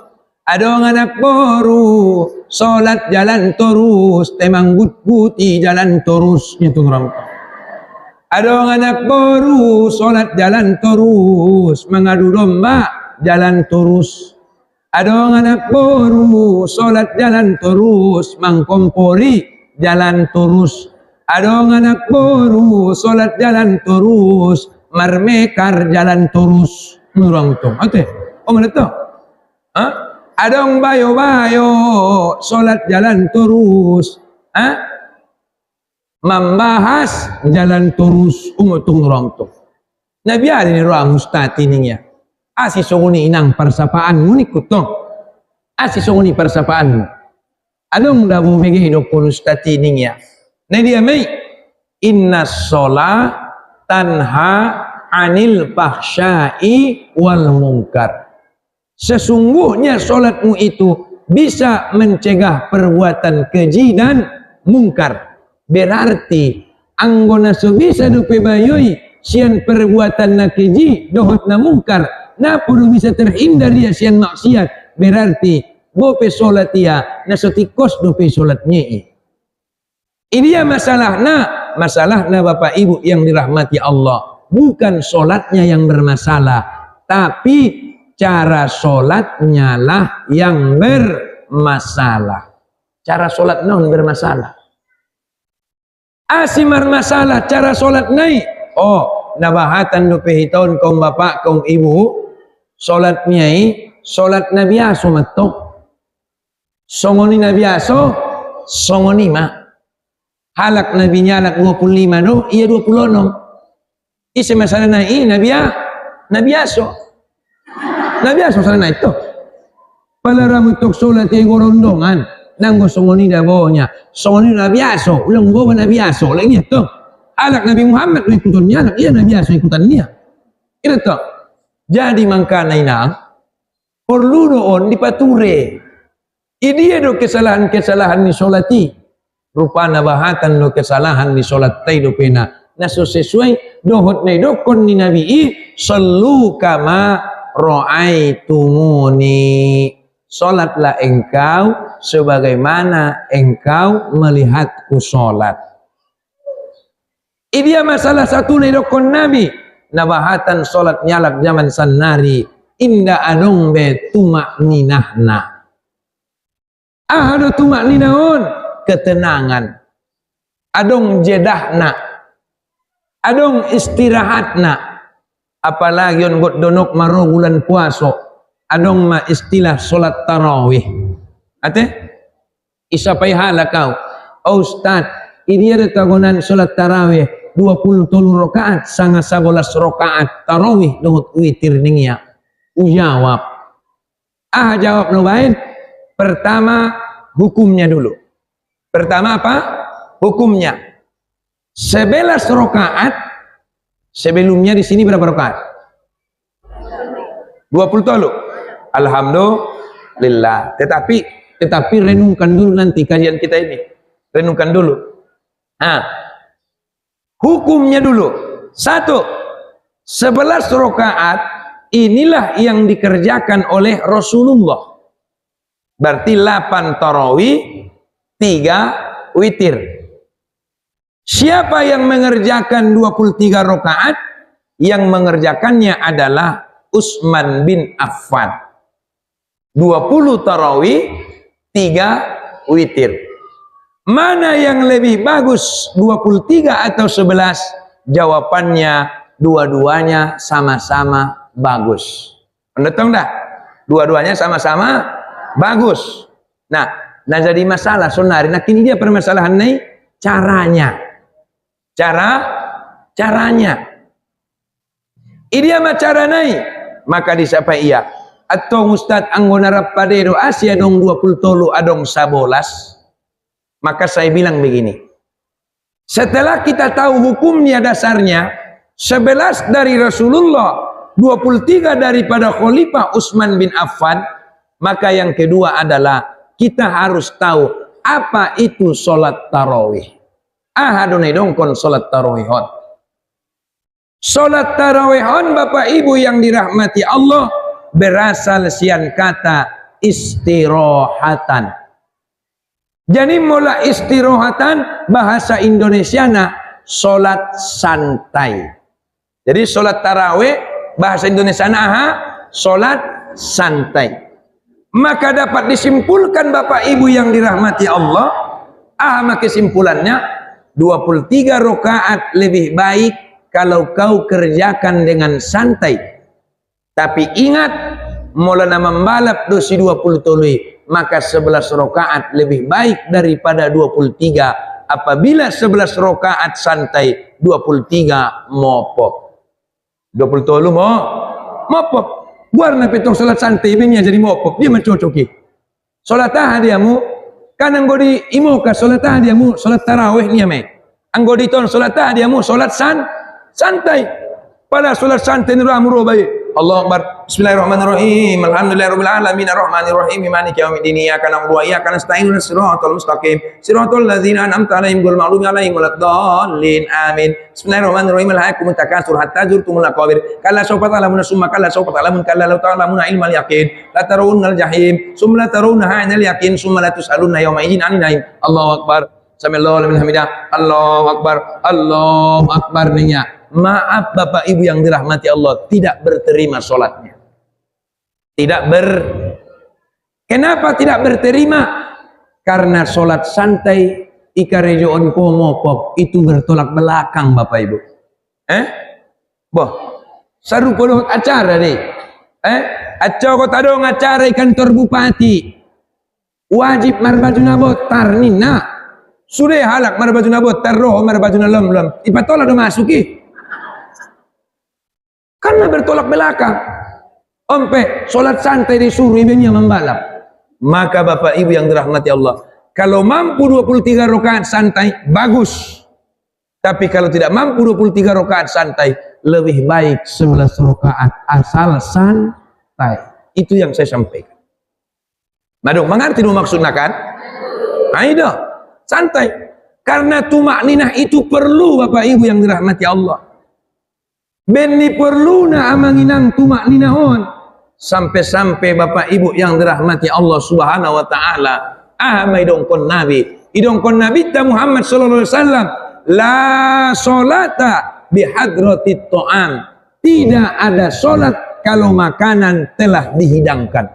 [SPEAKER 1] Adong anak buru salat jalan terus, temang but-buti jalan terus itu rampa. Ada anak baru solat jalan terus, mengadu domba jalan terus. Ada anak baru solat jalan terus, mangkompori jalan terus. Ada anak baru solat jalan terus, marmekar jalan terus. Nurang tu, ate, mana tu? Ada bayo solat jalan terus, membahas jalan terus umutung orang tu. Nabi ada ni ruang mustati niya. Asi songuni inang persapaan mu ni kutong. Asi songuni persapaan mu. Adong dabu begi hidup mustati niya. Nah dia mai inna sholat tanha anil fahsyai wal munkar. Sesungguhnya solatmu itu bisa mencegah perbuatan keji dan mungkar. Berarti anggona so bisa dupe bayoi sian perbuatan na keji dohot na mungkar. Na perlu bisa terhindar dia sian maksiat. Berarti bope solat dia na sotikos dupe solatnya. Ini ya masalahnya Bapak Ibu yang dirahmati Allah. Bukan solatnya yang bermasalah, tapi cara solatnya lah yang bermasalah. Cara solat non bermasalah. Asimar masalah cara solat naik. Oh, nabahatan do pehitaun kaum bapak kaum ibu. Solatnya solat nabi aso matok. Songoni nabi aso, songoni mah. Halak nabi nyalak 25 no, iya 26. Isi masalah na nabi aso salah na ito. Palaram untuk solat ay gorondongan nang gosongoni na bonya. Songoni nabi aso, ulang bawa nabi aso lagi ito. Halak nabi Muhammad no ikutan niya, iya nabi aso ikutan niya. Ito. Jadi mangkana inang perlu doon dipature. Ini do kesalahan ni solati. Rupa nabahatan lo kesalahan di solat tayo pena naso sesuai dohot na dokon ni nabi sallu kama ra'aitumuni, solatlah engkau sebagaimana engkau melihatku solat. Ini masalah satu na dokon nabi nabahatan solat nyalak zaman sanari inda adong be tumak ninahna ahado tumak ninaon ketenangan, adong jedahna, adong istirahatna, apalagi on got donok maro bulan puaso, adong ma istilah solat tarawih. Ate isapai hala kau, oh Ustaz, ini ada tagonan solat tarawih 23 rakaat, sanga 11 rakaat tarawih dohot witir ningia. Ujawab. Jawab no bain. Pertama hukumnya dulu. Pertama apa? Hukumnya. 11 rakaat sebelumnya di sini berapa rakaat? 20. Alhamdulillah. Tetapi renungkan dulu nanti kajian kita ini. Renungkan dulu. Nah, hukumnya dulu. 1. 11 rakaat inilah yang dikerjakan oleh Rasulullah. Berarti 8 tarawih, 3 witir. Siapa yang mengerjakan 23 rakaat? Yang mengerjakannya adalah Utsman bin Affan. 20 tarawih, 3 witir. Mana yang lebih bagus, 23 atau 11? Jawabannya dua-duanya sama-sama bagus. Menetong dah? Dua-duanya sama-sama bagus. Nah jadi masalah sonari. Nah kini dia permasalahan nih caranya. Caranya. Ini ama cara nih. Maka disapa ia. Atau Ustaz anggona rapadero Asia dong 20 tolu adong 11. Maka saya bilang begini. Setelah kita tahu hukumnya dasarnya 11 dari Rasulullah, 23 daripada Khalifah Utsman bin Affan, maka yang kedua adalah kita harus tahu apa itu solat tarawih. Ahadunai dongkon solat tarawihon. Solat tarawihon Bapak Ibu yang dirahmati Allah berasal sian kata istirahatan. Jadi mula istirahatan bahasa Indonesiana solat santai. Jadi solat tarawih bahasa Indonesiana solat santai. Maka dapat disimpulkan Bapak Ibu yang dirahmati Allah, kesimpulannya 23 rakaat lebih baik kalau kau kerjakan dengan santai. Tapi ingat, Maulana membalap dosi 20 tului, maka 11 rakaat lebih baik daripada 23 apabila 11 rakaat santai, 23 mopop. 20 tolu mopop. Warna petong salat santai ini jadi mopop, dia mencocoki. Salat diamu Kan anggo di imo ka salat dia mu salat tarawih nia me. Anggo di ton salat dia mu salat santai. Pada salat santai ni ramuro bae. Allahu Akbar. Bismillahirrahmanirrahim. Alhamdulillahirabbil alamin arrahmanir rahim maliki yaumiddin iyyaka na'budu wa iyyaka nasta'in ihdinas siratal mustaqim siratal ladzina an'amta 'alaihim ghairil maghdubi alaihim waladdallin amin. Bismillahirrahmanirrahim. Alhaakumut takatsur hatta zurtumul maqabir kalla sawfa ta'lamuna summa kalla sawfa ta'lamun kalla law ta'lamuna ilmal yaqin la tarawunnal jahim summa la tarawunnaha 'ainal yaqin summa la tus'alunna yawma idzin 'anil na'im. Allahu Akbar. Sami'allahu liman hamidah. Allahu Akbar. Allahu Akbar ninya. Maaf Bapak Ibu yang dirahmati Allah, tidak berterima sholatnya. Kenapa tidak berterima? Karena sholat santai ikarejoon komopop itu bertolak belakang Bapak Ibu. Saru kodok acara nih. Acara kota dong acara kantor bupati. Wajib marbajuna botar nina. Sudah halak marbajuna botar roh marbajuna lem. Ipatola do masuki. Karena bertolak belakang. Ompe solat santai disuruh ibunya membalap. Maka Bapak Ibu yang dirahmati Allah, kalau mampu 23 rakaat santai bagus. Tapi kalau tidak mampu 23 rakaat santai, lebih baik 11 rakaat asal santai. Itu yang saya sampaikan. Madung mengerti dulu maksudnya kan? Ayo santai. Karena tumakninah itu perlu Bapak Ibu yang dirahmati Allah. Benni perluna amanginang tumakninahon sampai-sampai Bapak Ibu yang dirahmati Allah Subhanahu wa taala idongkon nabi ta Muhammad sallallahu alaihi wasallam la salata bihadratit ta'am, tidak ada salat kalau makanan telah dihidangkan.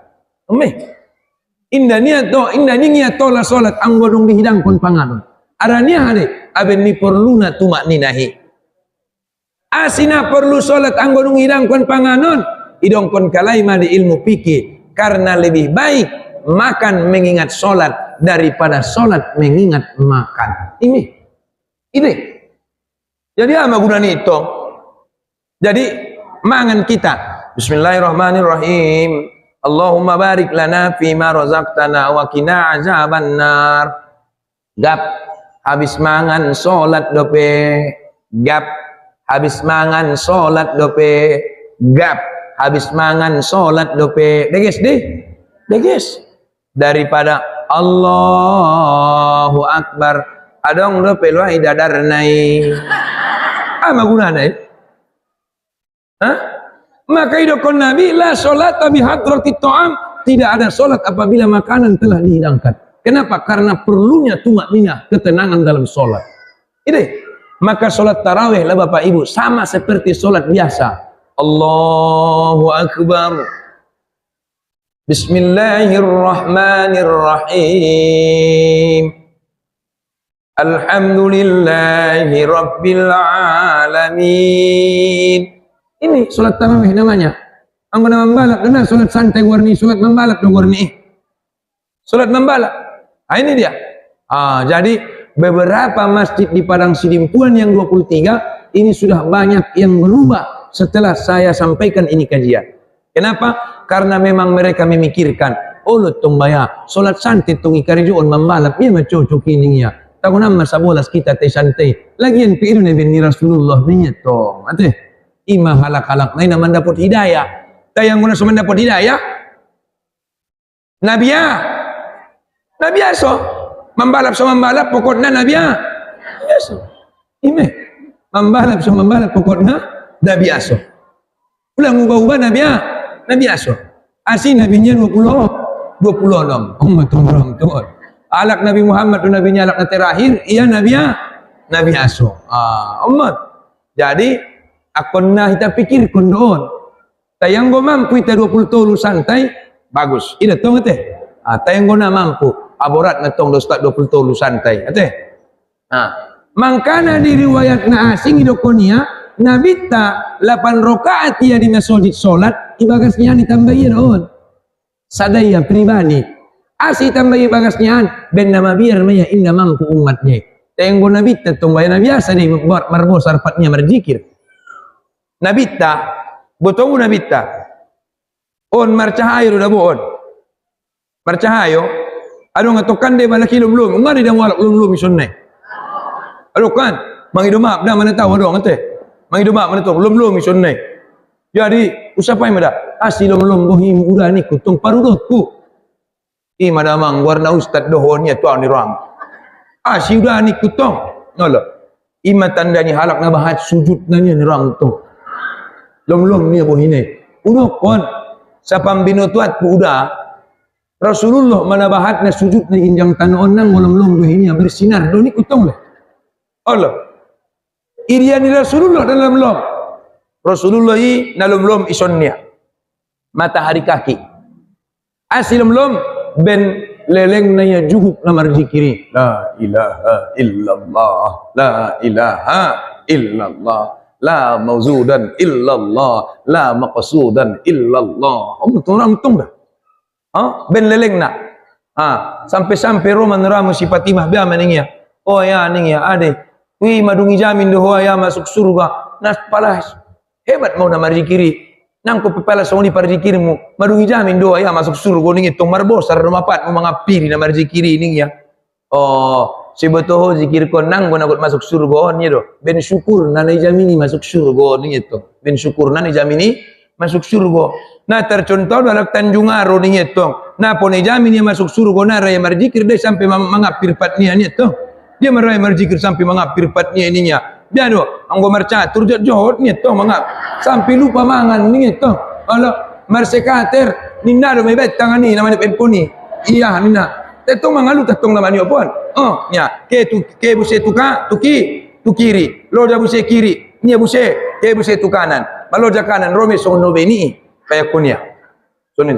[SPEAKER 1] Indah niat la salat anggodong dihidangkan panganon aranya ade abenni perluna tumakninahi. Asina perlu solat anggo ngidangkon panganon idongkon kalaima di ilmu fikih, karena lebih baik makan mengingat solat daripada solat mengingat makan. Ini jadi apa gunanya itu? Jadi mangan kita Bismillahirrahmanirrahim. Allahumma barik lana fima razaqtana wa qina azabannar. Gap habis mangan solat dope gap habis mangan sholat dope gap habis mangan sholat dope deges daripada Allahu Akbar adong dope lu idadar nai apa gunanya maka idokon Nabi la sholat tapi hadratit ta'am, tidak ada sholat apabila makanan telah dihidangkan. Kenapa? Karena perlunya tumakninah, ketenangan dalam sholat ini. Maka sholat tarawih lah Bapak Ibu sama seperti sholat biasa. Allahu Akbar. Bismillahirrahmanirrahim. Alhamdulillahi Rabbil Alamin. Ini sholat tarawih namanya. Anggo nama membalap, benar sholat santai warni, sholat membalap dong warni. Sholat membalap. Ini dia. Jadi beberapa masjid di Padang Sidimpuan yang 23 ini sudah banyak yang berubah setelah saya sampaikan ini kajian. Kenapa? Karena memang mereka memikirkan, ulut tumbaya, solat santai tung ikarijuan membalap, dia macocok ini ya. Tahu nama sabolas kita teh santai. Lagian piiru Nabi Rasulullah ninya tong. Ate, imah halak-halak lain naman dapat hidayah. Tayang guna suman dapat hidayah. Nabi aso. Membalap sama membalap pokoknya Nabi biasa. Membalap sama membalap pokoknya Nabi aso. Ulang ubah-ubah Nabi aso. Asin Nabinya 26. Umat tuh. Alak Nabi Muhammad tu Nabinya alak terakhir, ia Nabi aso. Umat. Jadi akonna kita pikir kondoon. Tayang go mampu kita 20 tahun santai bagus. Ida tahu teh. Tayang go na mampu. Aborat na tong dostak 20 tahun santai. Ate. Mangkana di riwayat na asing idokonia Nabi ta 8 rakaat ia di masjid salat ibagasnya ditambahin on. Sadaya pribadi. Asi tambahi bagasnya ben nama biar maya inna mampu umatnya. Tenggo Nabi ta tong bayana biasa di marbo sarpatnya berzikir. Nabi ta botong Nabi ta. On marcahayo da buon. Marcahayo Ado ngatokan de balaki lum-lum, ngari dah walak lum-lum isonne. Ado kan, mangido maaf dah mana tahu ado ngate. Mangido maaf mana tahu lum-lum isonne. Jadi usapai mada asi lum-lum bohim udah ni kutung parudotku. I mada mang warna ustad dohonya tuan ni ram. Asi udah ni kutung. Ngono. Ima tandanya halak na bahat sujud nanya ni ram tu. Lum-lum ni bohine. Udah kon sa pambino tuat ku udah Rasulullah mana bahat na sujud na injang tanon nang lum-lum bohine bersinar do ni kutung lah. Allah. Irian ni Rasulullah dalam lum. Rasulullah i na lum-lum isonnya. Matahari kaki. Asi lum-lum ben leleng naya juhuk namar zikiri la ilaha illallah la ilaha illallah la mauzudan illallah la maqsudan illallah. Orang tung dah ben leleng nak sampai-sampai roman ramu si Fatimah biar maning ya oh ya ning ya ade wi madungi jamin doh ya masuk surga nas palas hebat mau namar zikiri nang ko pepala soni par zikirmu madungi jamin doa ya masuk surga ning itong marbosar rumapat mo mga piri na marzikiri ning ya oh si beto zikir ko nang ko nagot masuk surga on do ben syukur na jamini masuk surga ning ito ben syukur na jamini masuk surga na tercontoh dalam Tanjung Aro ning ito na po jamini masuk surga na raya marzikir deh sampai mga pirpatnya ni ito dia maray marzikir sampai mga pirpatnya ininya biado anggo marcatur jot ni to mga sampai lupa mangan ni to ala marsekater ninna do may betang ani naman penpuni iya nina teto mga lu tatong naman yo pon nya ke buse tuka tukiri loja buse kiri nia buse ke buse tukanan maloja kanan rome so no beni kaya kunya sonin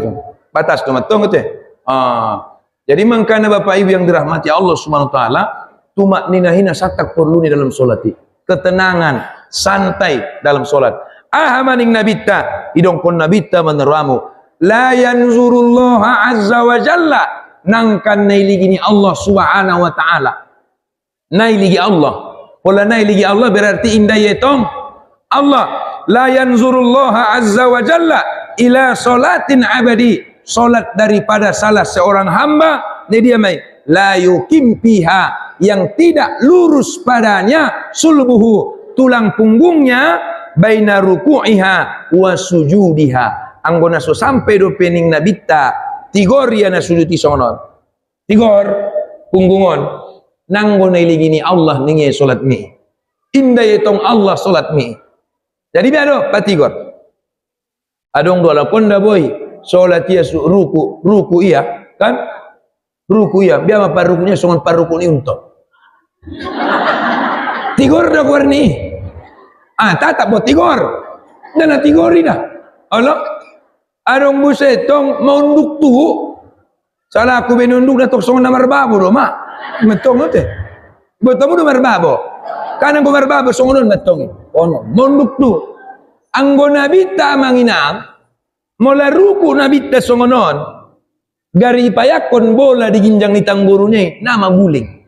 [SPEAKER 1] batas to matong te jadi mangkana bapak ibu yang dirahmati Allah Subhanahu wa taala tumak ninahina satak perlu ni dalam solati ketenangan, santai dalam solat. Ahamaning nabita, idong pun nabita meneramu. La yanzurullaha azza wa jalla. Nangkan nailigi Allah subhanahu wa ta'ala. Nailigi Allah. Pola nailigi Allah berarti indah yetong. Allah. La yanzurullaha azza wa jalla. Ila solatin abadi. Solat daripada salah seorang hamba. Ini dia mai. La yukim piha. Yang tidak lurus padanya sulbuhu tulang punggungnya baina ruku'iha wa sujudiha anggona so sampai do pening nabita tigor ya na sujudi sonon tigor punggungon nanggona iligini Allah ningi salat mi inda yetong Allah salat mi jadi biado patigor adong do lakonda boy salat ya ruku iya kan ruku iya biar apa rukunya songon paruku ni untuk tigor dah keluar ni tak buat tigor dan tigori dah Allah adong busetong mau unduk tu salah aku benunduk dah toksong namar babo do mak metong tu betul do namar babo kanang ko marbabo songon metong ono monduk tu anggo nabita manginang mola ruku nabita songonon gari payakon bola diginjang ni tanggurunya nama guling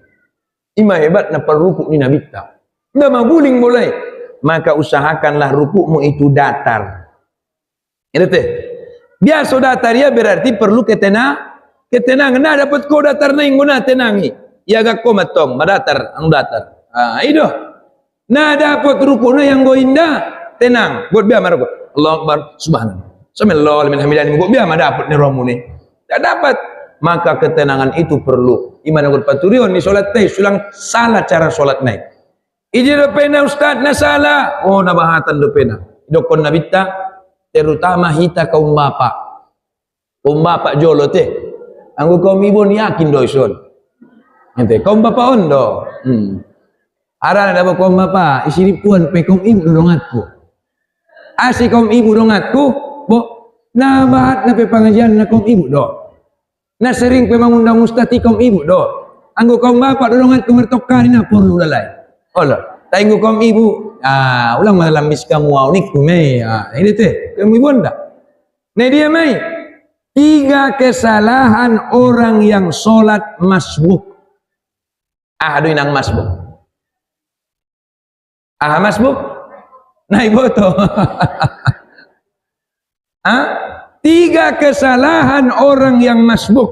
[SPEAKER 1] ima hebat na perruku ni nabita nama guling mulai maka usahakanlah rukukmu itu datar itu teh biasa datar ya berarti perlu ketenangan nah dapat kau datar na inguna tenangi ya gak kau matong madatar ang datar itu nah dapat rukukna yang go indah tenang buat biar maroko Allah Akbar subhanallah samillah alhamdulillah buat biar dapat ni romu ni tak dapat maka ketenangan itu perlu iman anggur paturion ni solat teh sulang salah cara solat naik iji do pena ustad na salah nabahatan do pena dokon nabita terutama hita kaum bapak jolo teh anggur kaum ibu ni yakin do ison ente kaum bapak ondo arana da kaum bapak isi puan pe kaum ibu dongatku asi kaum ibu dongatku bo nabahat na pe pengajian na kaum ibu do na sering pe mangundang ustati kaum ibu do anggo kaum bapak dolongan kumertokan na perlu lalai olah tainggo kaum ibu ulang malam miskamu unik kume ini teh kaum ibu anda nah dia mai 3 kesalahan orang yang sholat masbuk aduh inang masbuk masbuk nah ibu to 3 kesalahan orang yang masbuk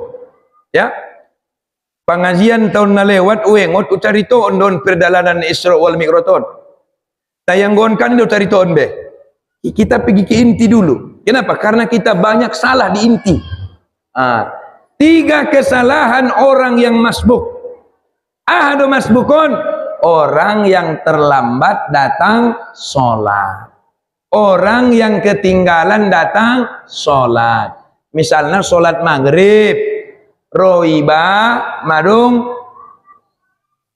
[SPEAKER 1] ya Pengajian tahun na lewat uengot ucarito ondon perjalanan Isra wal Mi'raj. Tayang gonkan do caritoon be. Kita pergi ke inti dulu. Kenapa? Karena kita banyak salah di inti. 3 kesalahan orang yang masbuk. Ahadu masbukun, orang yang terlambat datang sholat. Orang yang ketinggalan datang sholat. Misalnya sholat maghrib, roiba,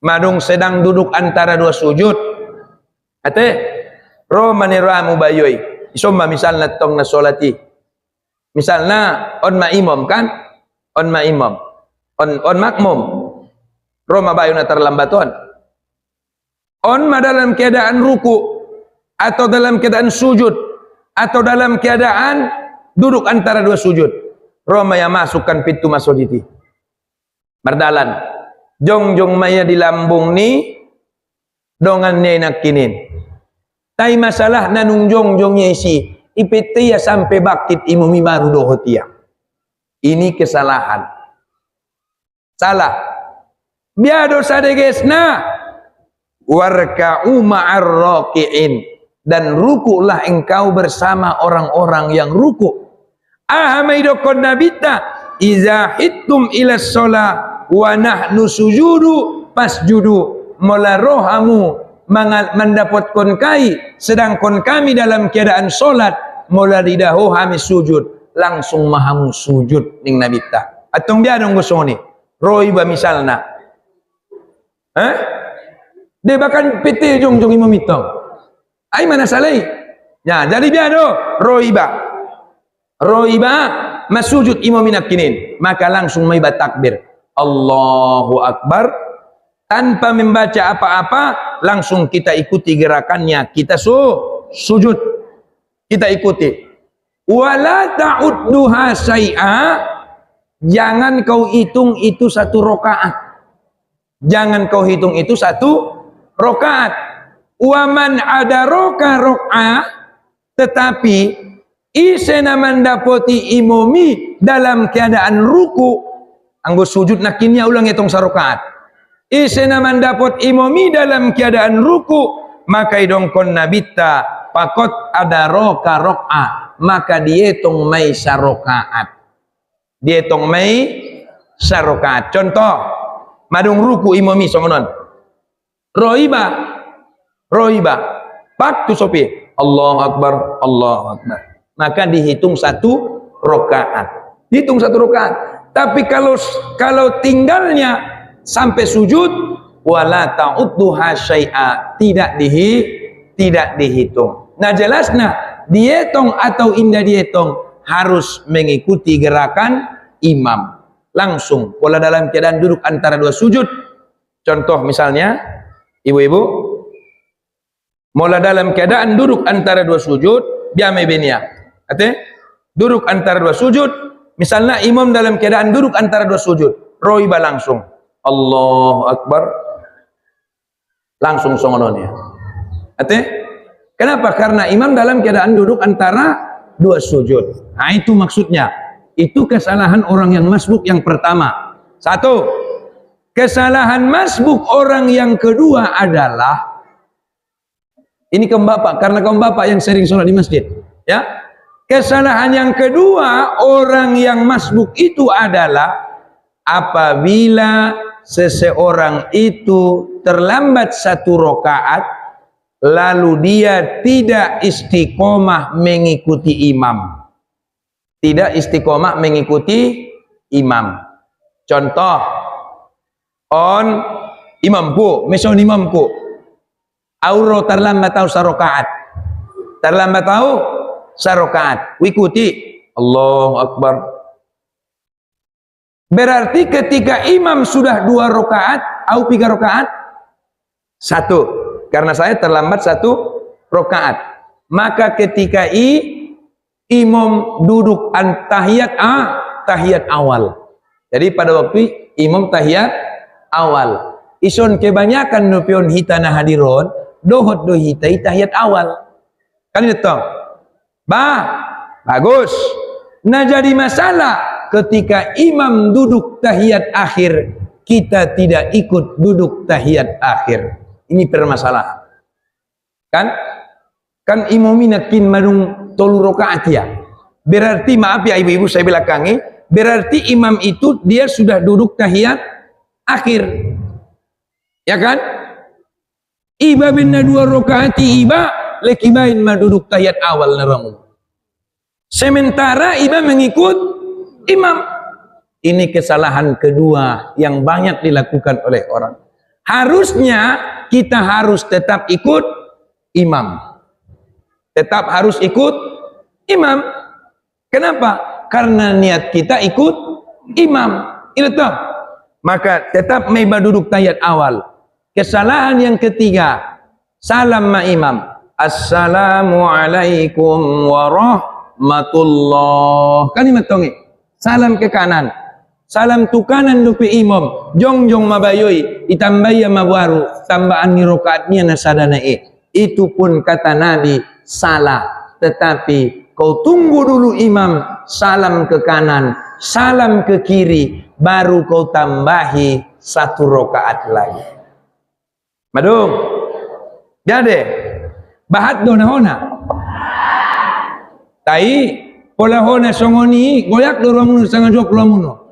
[SPEAKER 1] madung sedang duduk antara 2 sujud. Ate, ro maniramu bayoy. Isomba misalnya tong na sholati. Misalnya on ma imam kan? On ma imam. On makmum. Ro mabayo na terlambaton. On ma dalam keadaan ruku atau dalam keadaan sujud atau dalam keadaan duduk antara 2 sujud. Roma yang masukkan pintu masuk itu. Berdalan. Jong maya di lambung ni dongan ni nakinin. Tai masalah nanung jongnya isi. IPT ya sampai bakit imumi baru dohotia. Ini kesalahan. Salah. Biado sadegesna warka'u ma'ar raki'in, dan rukulah engkau bersama orang-orang yang ruku. Ahamaidokon nabita iza hittum ila sholah wa nahnu sujudu pasjudu. Mola rohamu mendapatkan kai sedangkan kami dalam keadaan solat, mola didaho kami sujud, langsung mahamu sujud ning nabita. Atong biadong gusoni roiba misalna dia bahkan PT jong imam itong ay mana salai ya, jadi biado roiba masujud imam minakinin, maka langsung may takbir Allahu Akbar tanpa membaca apa-apa, langsung kita ikuti gerakannya, kita sujud, kita ikuti. Wala ta'udduha syai'a, jangan kau hitung itu 1 rakaat. Jangan kau hitung itu 1 rakaat. Waman adaraka rakaat, tetapi isena mendapati imami dalam keadaan ruku, anggo sujud nakinnya ulang hitung 1 rakaat. Isena mendapati imami dalam keadaan ruku, maka idongkon nabita pakot adaraka rakaat, maka dihitung mai 1 rakaat. Dihitung mai 1 rakaat. Contoh, madung ruku imami songonon. Roiba. Pak tu sopi. Allahu Akbar, Allahu Akbar. Maka dihitung 1 rakaat. Dihitung 1 rakaat. Tapi kalau tinggalnya sampai sujud, wala ta'udduha syai'a, tidak dihitung. Nah jelasnya dihitung atau indah dihitung harus mengikuti gerakan imam. Langsung pola dalam keadaan duduk antara 2 sujud. Contoh misalnya ibu-ibu mola dalam keadaan duduk antara 2 sujud, biame benia. Ate duduk antara 2 sujud, misalnya imam dalam keadaan duduk antara 2 sujud, roiba langsung Allahu Akbar, langsung songonon ya. Ate kenapa? Karena imam dalam keadaan duduk antara 2 sujud. Nah itu maksudnya. Itu kesalahan orang yang masbuk yang pertama. 1. Kesalahan masbuk orang yang kedua adalah ini kaum bapak, karena kaum bapak yang sering sholat di masjid, ya. Kesalahan yang kedua orang yang masbuk itu adalah apabila seseorang itu terlambat 1 rakaat lalu dia tidak istiqomah mengikuti imam. Tidak istiqomah mengikuti imam. Contoh, imamku, misal imamku auro terlambat tahu 1 rakaat. Terlambat tahu 1 rakaat. Ikuti Allahu Akbar. Berarti ketika imam sudah 2 rakaat atau 3 rakaat, 1. Karena saya terlambat 1 rakaat. Maka ketika imam duduk tahiyat awal. Jadi pada waktu imam tahiyat awal. Ison kebanyakan nupion hitana hadiron dohot dohitai tahiyat awal. Kan itu. Bagus. Nah jadi masalah ketika imam duduk tahiyat akhir, kita tidak ikut duduk tahiyat akhir. Ini permasalahan. Kan imamina kin madung tolu rakaat ya. Berarti maaf ya ibu-ibu saya belakangi, berarti imam itu dia sudah duduk tahiyat akhir. Ya kan? Iba binna 2 rakaat iba lekibain ma duduk tahiyat awal naramu. Sementara iba mengikut imam. Ini kesalahan kedua yang banyak dilakukan oleh orang. Harusnya kita harus tetap ikut imam. Tetap harus ikut imam. Kenapa? Karena niat kita ikut imam. Itu toh. Maka tetap meba duduk tahiyat awal. Kesalahan yang ketiga, salam ma imam. Assalamualaikum warahmatullah. Kalimat tongi. Salam ke kanan. Salam tu kanan dupi imam. Jong mabayoi. Itambaya mabaru. Tambahan ni rokaatnya nasadana Itu pun kata Nabi salah. Tetapi kau tunggu dulu imam. Salam ke kanan. Salam ke kiri. Baru kau tambahi 1 rokaat lagi. Madung. Jadi. Bahat do nahona. Tai. Pola hona songoni. Goyak do ramuno sangat jok ramuno.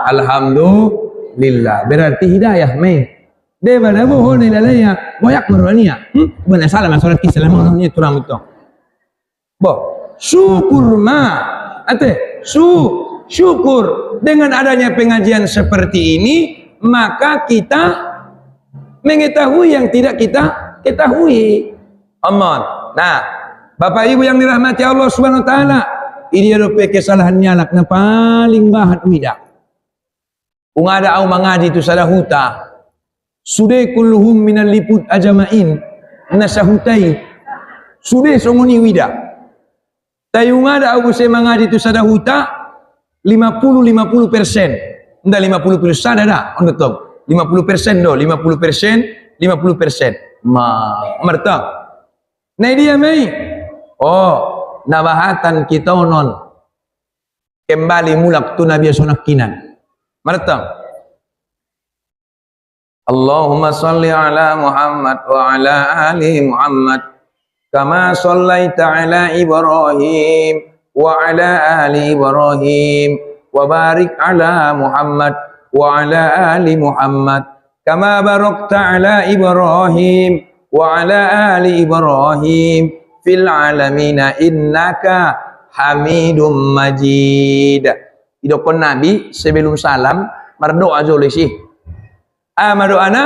[SPEAKER 1] Alhamdulillah. Berarti hidayah meh. Deba na bohon ni lalaya. Goyak marwania. Bana salam salat ki salam ni turang itu. Bo, syukur ma. Ate, syukur dengan adanya pengajian seperti ini, maka kita mengetahui yang tidak kita ketahui. Aman. Nah, Bapak Ibu yang dirahmati Allah Subhanahu wa taala, ini adalah kesalahan nyalak na paling bahat widak. Kung ada au mangaji tu sadahuta, sude kulluhum minal liput ajamain nasahutai, sude songoni widak. Tayung ada au saya mangaji tu sadahuta 50-50%. Nda 50% ada, on betul. 50% do, 50%, 50%. Merta. Nah dia mai. Oh, nabahatan kita non. Kembali mulak tu Nabi sonakinan. Merta. Allahumma salli ala Muhammad wa ala ali Muhammad kama sallaita ala Ibrahim wa ala ali Ibrahim wa barik ala Muhammad wa ala ali Muhammad kama barakta ala Ibrahim wa ala ali Ibrahim fil alamina innaka Hamidum Majid. Idokon Nabi sebelum salam berdoa jolisi. Doana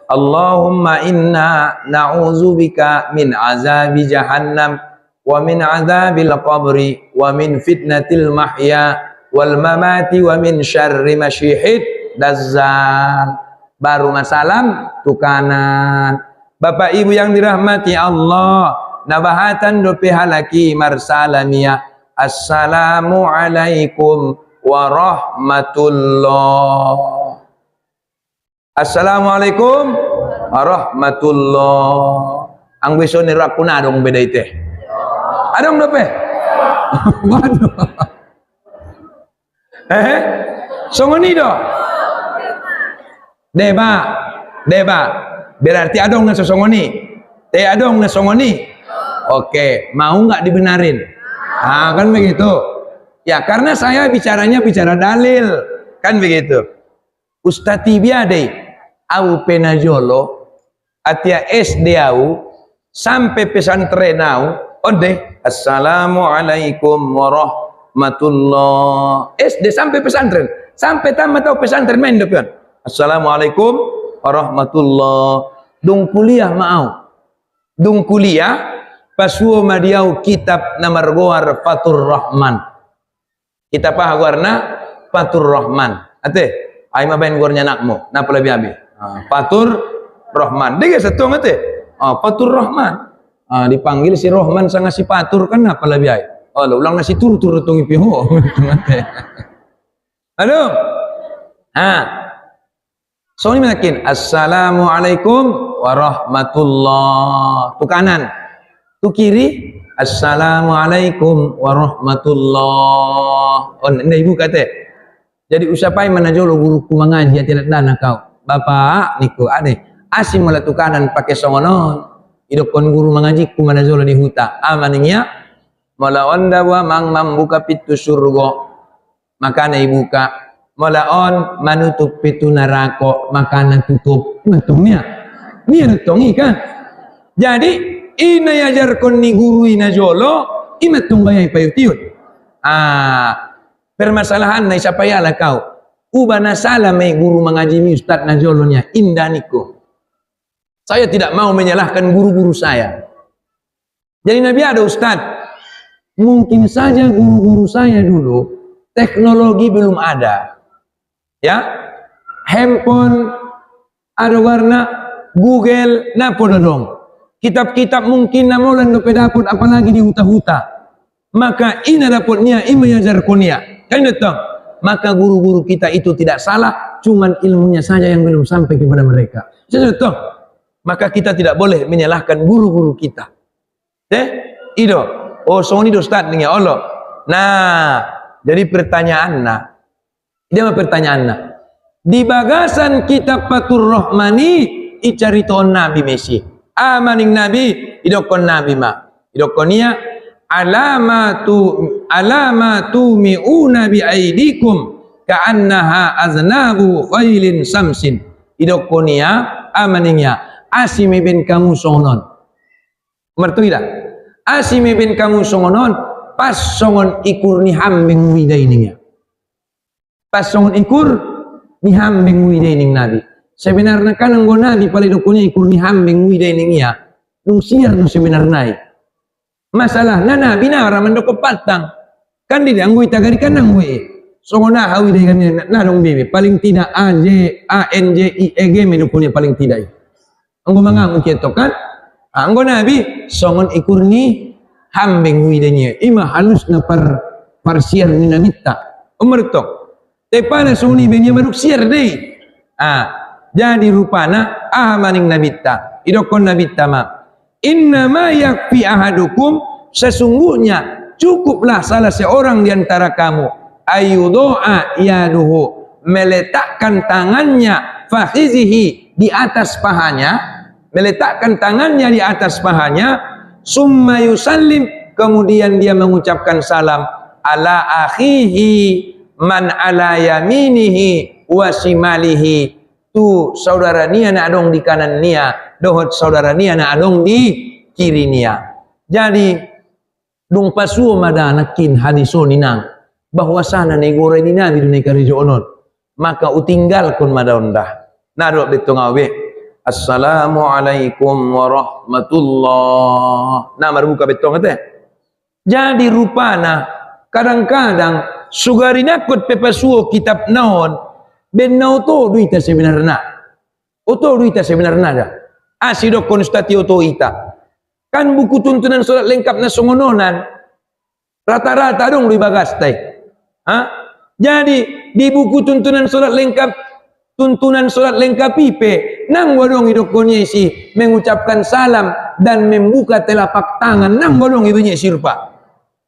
[SPEAKER 1] Allahumma inna na'udzubika min azabi jahannam wa min azabil qabri wa min fitnatil mahya wal mamati wa min syarri masyihid dazzal. Baru masalam tukanan. Bapak Ibu yang dirahmati Allah, nabahatan do pihalaki marsalamia. Assalamu alaikum warahmatullah. Assalamualaikum warahmatullah. Ang beso ni rakuna dong beda ite. Adong dope. Waduh. Songoni do. Deba. Berarti adong na songoni. Adong na songoni. Oke, mau nggak dibenarin? Nah, kan begitu. Ya, karena saya bicara dalil, kan begitu. Ustati biade au penajolo atia SD au sampai pesantren au onde assalamualaikum warahmatullah. SD sampai pesantren, sampai tamat atau pesantren main depan. Assalamualaikum warahmatullah. Dung kuliah mau. Dung kuliah pasuo madiau kitab namar goar Fatur Rahman. Kitab apa goarna? Fatur Rahman. Ate, ai mabain gornya nakmu. Napa lebih abi? Fatur Rahman. Dia setong ate. Fatur Rahman. Dipanggil si Rahman sang si Fatur kan apa lebih ai? Oh, ulang nasi tur tungi piho. Halo. So ini makin assalamualaikum warahmatullah. Tu kanan. Tu kiri assalamualaikum warahmatullah. Oh, ini ibu kata. Jadi usapai manajolo guruku mengaji tidak dana kau. Bapak niku ade asim mula tukanan pakai songonon. Idokon guru mengaji ku manajolo di huta. Amaninya mala onda wa mang membuka pintu surga maka ibuka. Mala on manutup pintu neraka maka tutup. Betulnya. Ni nutongi kan. Jadi ina yajarkon ni guru ina jolo imatung bayai payutiun. Permasalahan na isapayala kau. Uba na salah may guru mengaji mi ustad na jolonya. Indah niko. Saya tidak mau menyalahkan guru-guru saya. Jadi Nabi ada ustad. Mungkin saja guru-guru saya dulu teknologi belum ada. Ya. Handphone ada warna Google na pododong. Kitab-kitab mungkin na maulan no pedapot apalagi di huta-huta. Maka ina dapatnya ima yajarkonia. Kan datang. Maka guru-guru kita itu tidak salah, cuman ilmunya saja yang belum sampai kepada mereka. Saya datang. Maka kita tidak boleh menyalahkan guru-guru kita. Ido. Oh, soni do ustaz nih ya Allah. Nah, jadi pertanyaannya. Dia mah pertanyaannya. Di bagasan kitab Fathur Rahmani icaritoon Nabi Messi. Amaning Nabi idokon Nabi ma. Idokonia alamatu mi'una bi aidikum ka'annaha aznabu khailin samsin. Idokonia amaningnya asimi bin kamu songon. Mertu tidak? Asimi bin kamu songonon pas songon ikur ni hambing widaining. Pas songon ikur ni hambing widaining Nabi. Sebenarnya kan anggo Nabi pala idokonia ikur ni hambing widaining ya. Nung siar no sebenarnya. Masalah nana bina raman doko patang kan di anggui tagari kan anggui songona hawi dai kan na dong bebe paling tidak ANJIEG menukunya paling tidak anggo mangang keto kan anggo nabi songon ikurni hambeng widanya ima halus na parsiar ni namita umerto te pana suni benya maruk siar dei jadi rupana maning nabita idokon nabita ma innama yakfi ahadukum sesungguhnya cukuplah salah seorang di antara kamu ayudoa yaduhu meletakkan tangannya fakhizihi di atas pahanya meletakkan tangannya di atas pahanya summa yusallim kemudian dia mengucapkan salam ala akhihi man ala yaminihi wa simalihi tu saudara nia na adong di kanan nia dohot saudara nia na adong di kiri nia. Jadi dung pasuo madanakin hadiso ninang bahwa sana negore ni nabi dunay karijo onon maka utinggal kun madaondah nado beto ngawe assalamualaikum warahmatullah na marbuka beto ngate. Jadi rupana kadang-kadang sugarinakot pepasuo kitab naon benau to duita sebenarnya. Oto duita sebenarnya ada. Asidok konstati oto ita. Kan buku tuntunan surat lengkap na songononan. Rata-rata dong di bagastai. Jadi di buku tuntunan surat lengkap pipe nang wadong idoknya isi mengucapkan salam dan membuka telapak tangan nang wadong ibunya isi rupa.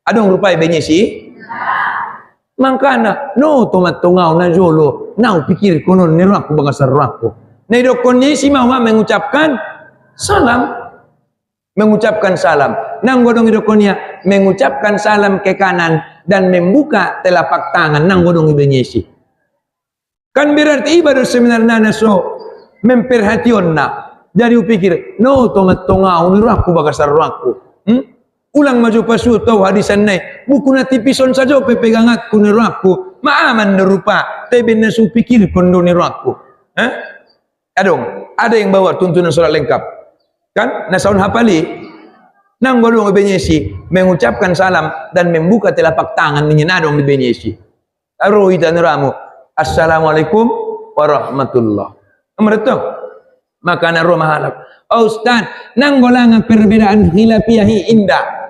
[SPEAKER 1] Adong rupa ibunya isi. Mangkana no tomat tongau na jolo nau pikir konon neraku bagasar raku na idokonnya si mama mengucapkan salam nang godong idokonnya mengucapkan salam ke kanan dan membuka telapak tangan nang godong ibunya si kan berarti ibadah sebenarnya so memperhatikan na jadi upikir no tomat tongau neraku bagasar raku ulang maju pasu tau hadisan naik buku na tipison saja pepegangat ku neraku maaman nerupa tebe nasu pikir kondo neraku adong ada yang bawa tuntunan surat lengkap kan nasaun hafali nang bolong benyesi mengucapkan salam dan membuka telapak tangan menyenadong di benyesi aro ita neramu assalamualaikum warahmatullah amreto maka naro mahalak ustaz nang golanga perbedaan khilafiyahi indah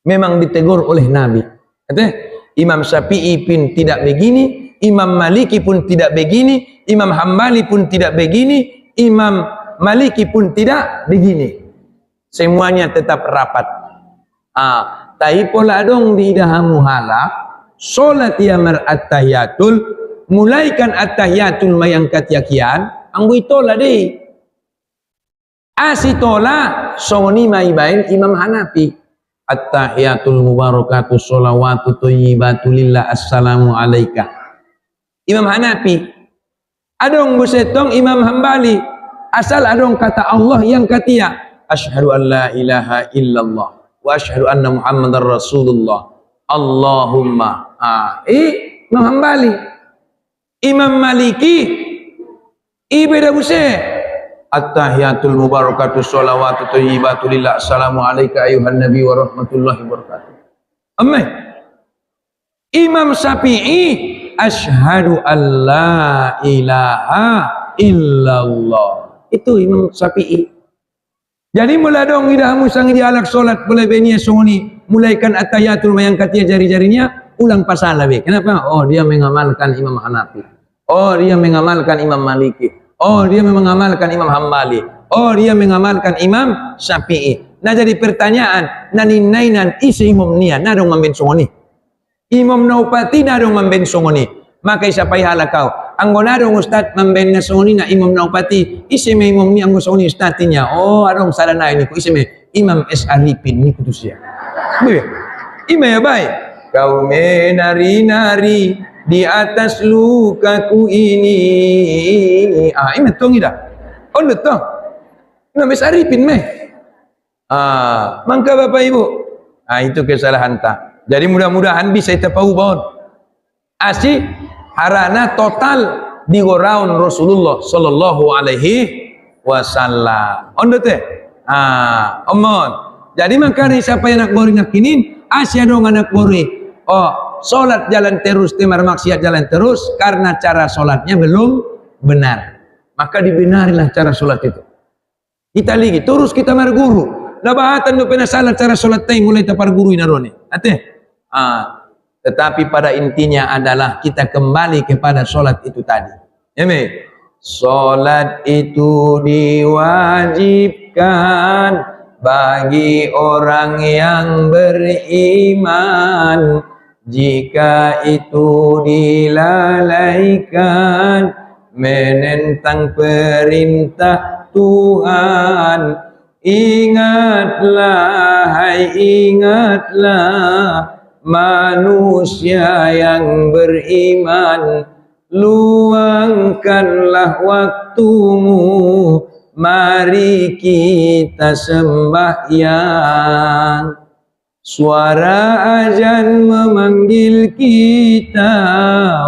[SPEAKER 1] memang ditegur oleh Nabi. Kata Imam Syafi'i pun tidak begini, Imam Maliki pun tidak begini, Imam Hambali pun tidak begini, Imam Maliki pun tidak begini. Semuanya tetap rapat. Tapi pola dong di idahamu halak, solat yamar at-tahiyatul, mulaikan at-tahiyatul mayang katyakian, anggo itola deh. Asitola songoni maibain Imam Hanafi. At-tahiyatul mubarakatuh sholawatu thayyibatu lillah assalamu alaika. Imam Hanafi. Adong busetong Imam Hambali. Asal adong kata Allah yang katia. Asyhadu an la ilaha illallah wa asyhadu anna Muhammadar Rasulullah. Allahumma. Imam Hambali. Imam Maliki. Beda buset. At-tahiyatul mubarakatuh sholawatu thayyibatu lillah assalamu alaika ayuhan nabi wa rahmatullahi wabarakatuh. Amin. Imam Syafi'i asyhadu an la ilaha illallah. Itu Imam Syafi'i. Jadi mula dong idah musang di alak solat boleh benia songoni mulaikan at-tahiyatul mayang katia jari-jarinya ulang pasal lebih. Kenapa? Oh dia mengamalkan Imam Hanafi. Oh dia mengamalkan Imam Maliki. Oh dia mengamalkan Imam Hambali. Oh dia mengamalkan Imam Syafi'i. Nah jadi pertanyaan, naninainan isi imam niya nadong mamben songoni. Imam Naupati nadong mamben songoni. Maka isapai halakau. Anggo nadong ustad mamben na songoni na Imam Naupati. Isi me imam ni anggo songoni ustadinya. Oh adong sarana ini ko isi me Imam S. Arifin ni kutus ya. Baik. Ima ya baik. Kau menari-nari di atas lukaku ini. Ini tong ida. Oh betul. Imam S. Arifin meh. Mangka Bapak Ibu. Itu kesalahan tak. Jadi mudah-mudahan bisa kita tahu bahwa asih harana total di goraun Rasulullah sallallahu alaihi wasallam. On teh. Omon. Jadi makanya siapa yang nak bori nak kinin, asih dong anak bori. Oh, solat jalan terus, temar maksiat jalan terus karena cara solatnya belum benar. Maka dibenarilah cara solat itu. Kita lagi terus kita mar guru. Nabahatan do pena salah cara solat tay mulai tapar guru inarone. Ate. Tetapi pada intinya adalah kita kembali kepada solat itu tadi. Amin. Solat itu diwajibkan bagi orang yang beriman. Jika itu dilalaikan menentang perintah Tuhan, ingatlah, hai ingatlah manusia yang beriman, luangkanlah waktumu, mari kita sembahyang. Suara azan memanggil kita,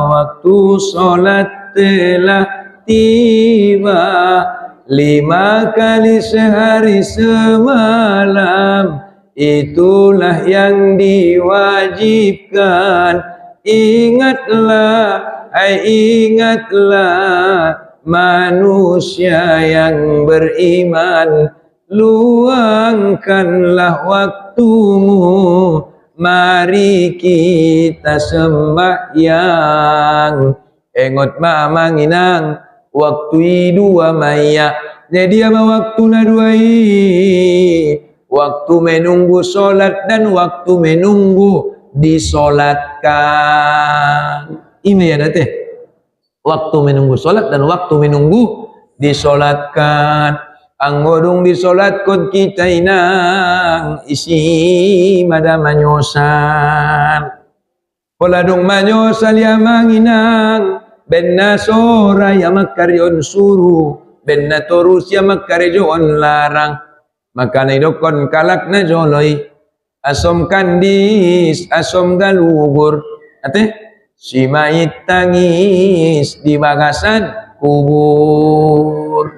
[SPEAKER 1] waktu solat telah tiba. 5 kali sehari semalam, itulah yang diwajibkan. Ingatlah, hai ingatlah manusia yang beriman, luangkanlah waktumu, mari kita sembahyang. Engot mamanginang waktu dua maya, jadi apa waktu na duai? Waktu menunggu solat dan waktu menunggu disolatkan. Ini ya date. Waktu menunggu solat dan waktu menunggu disolatkan. Anggodong disolat kon kita inang isi mada manyosan. Poladong manyosan ya manginang. Benna sora ya makaryon suru, benna torus ya makaryon larang. Maka naidokon kalak na joloy, asom kandis, asom galugur. Ate, si mayit tangis di bagasan kubur.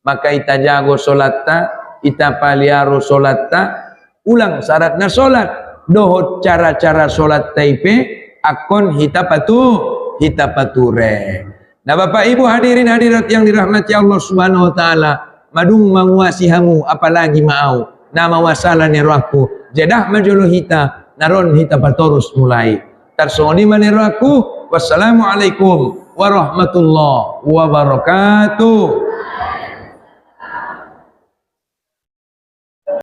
[SPEAKER 1] Maka ita jago solatta, ita paliaro solatta, ulang syarat na solat. Dohot cara-cara solat taipe, akon hita pature. Nah Bapak Ibu hadirin hadirat yang dirahmati Allah Subhanahu wa taala, madung manguasihamu apalagi mau. Nama wasalane rohku. Jedah majulu hita, naron hita patorus mulai. Tarsoni mane rohku. Wassalamualaikum warahmatullahi wabarakatuh.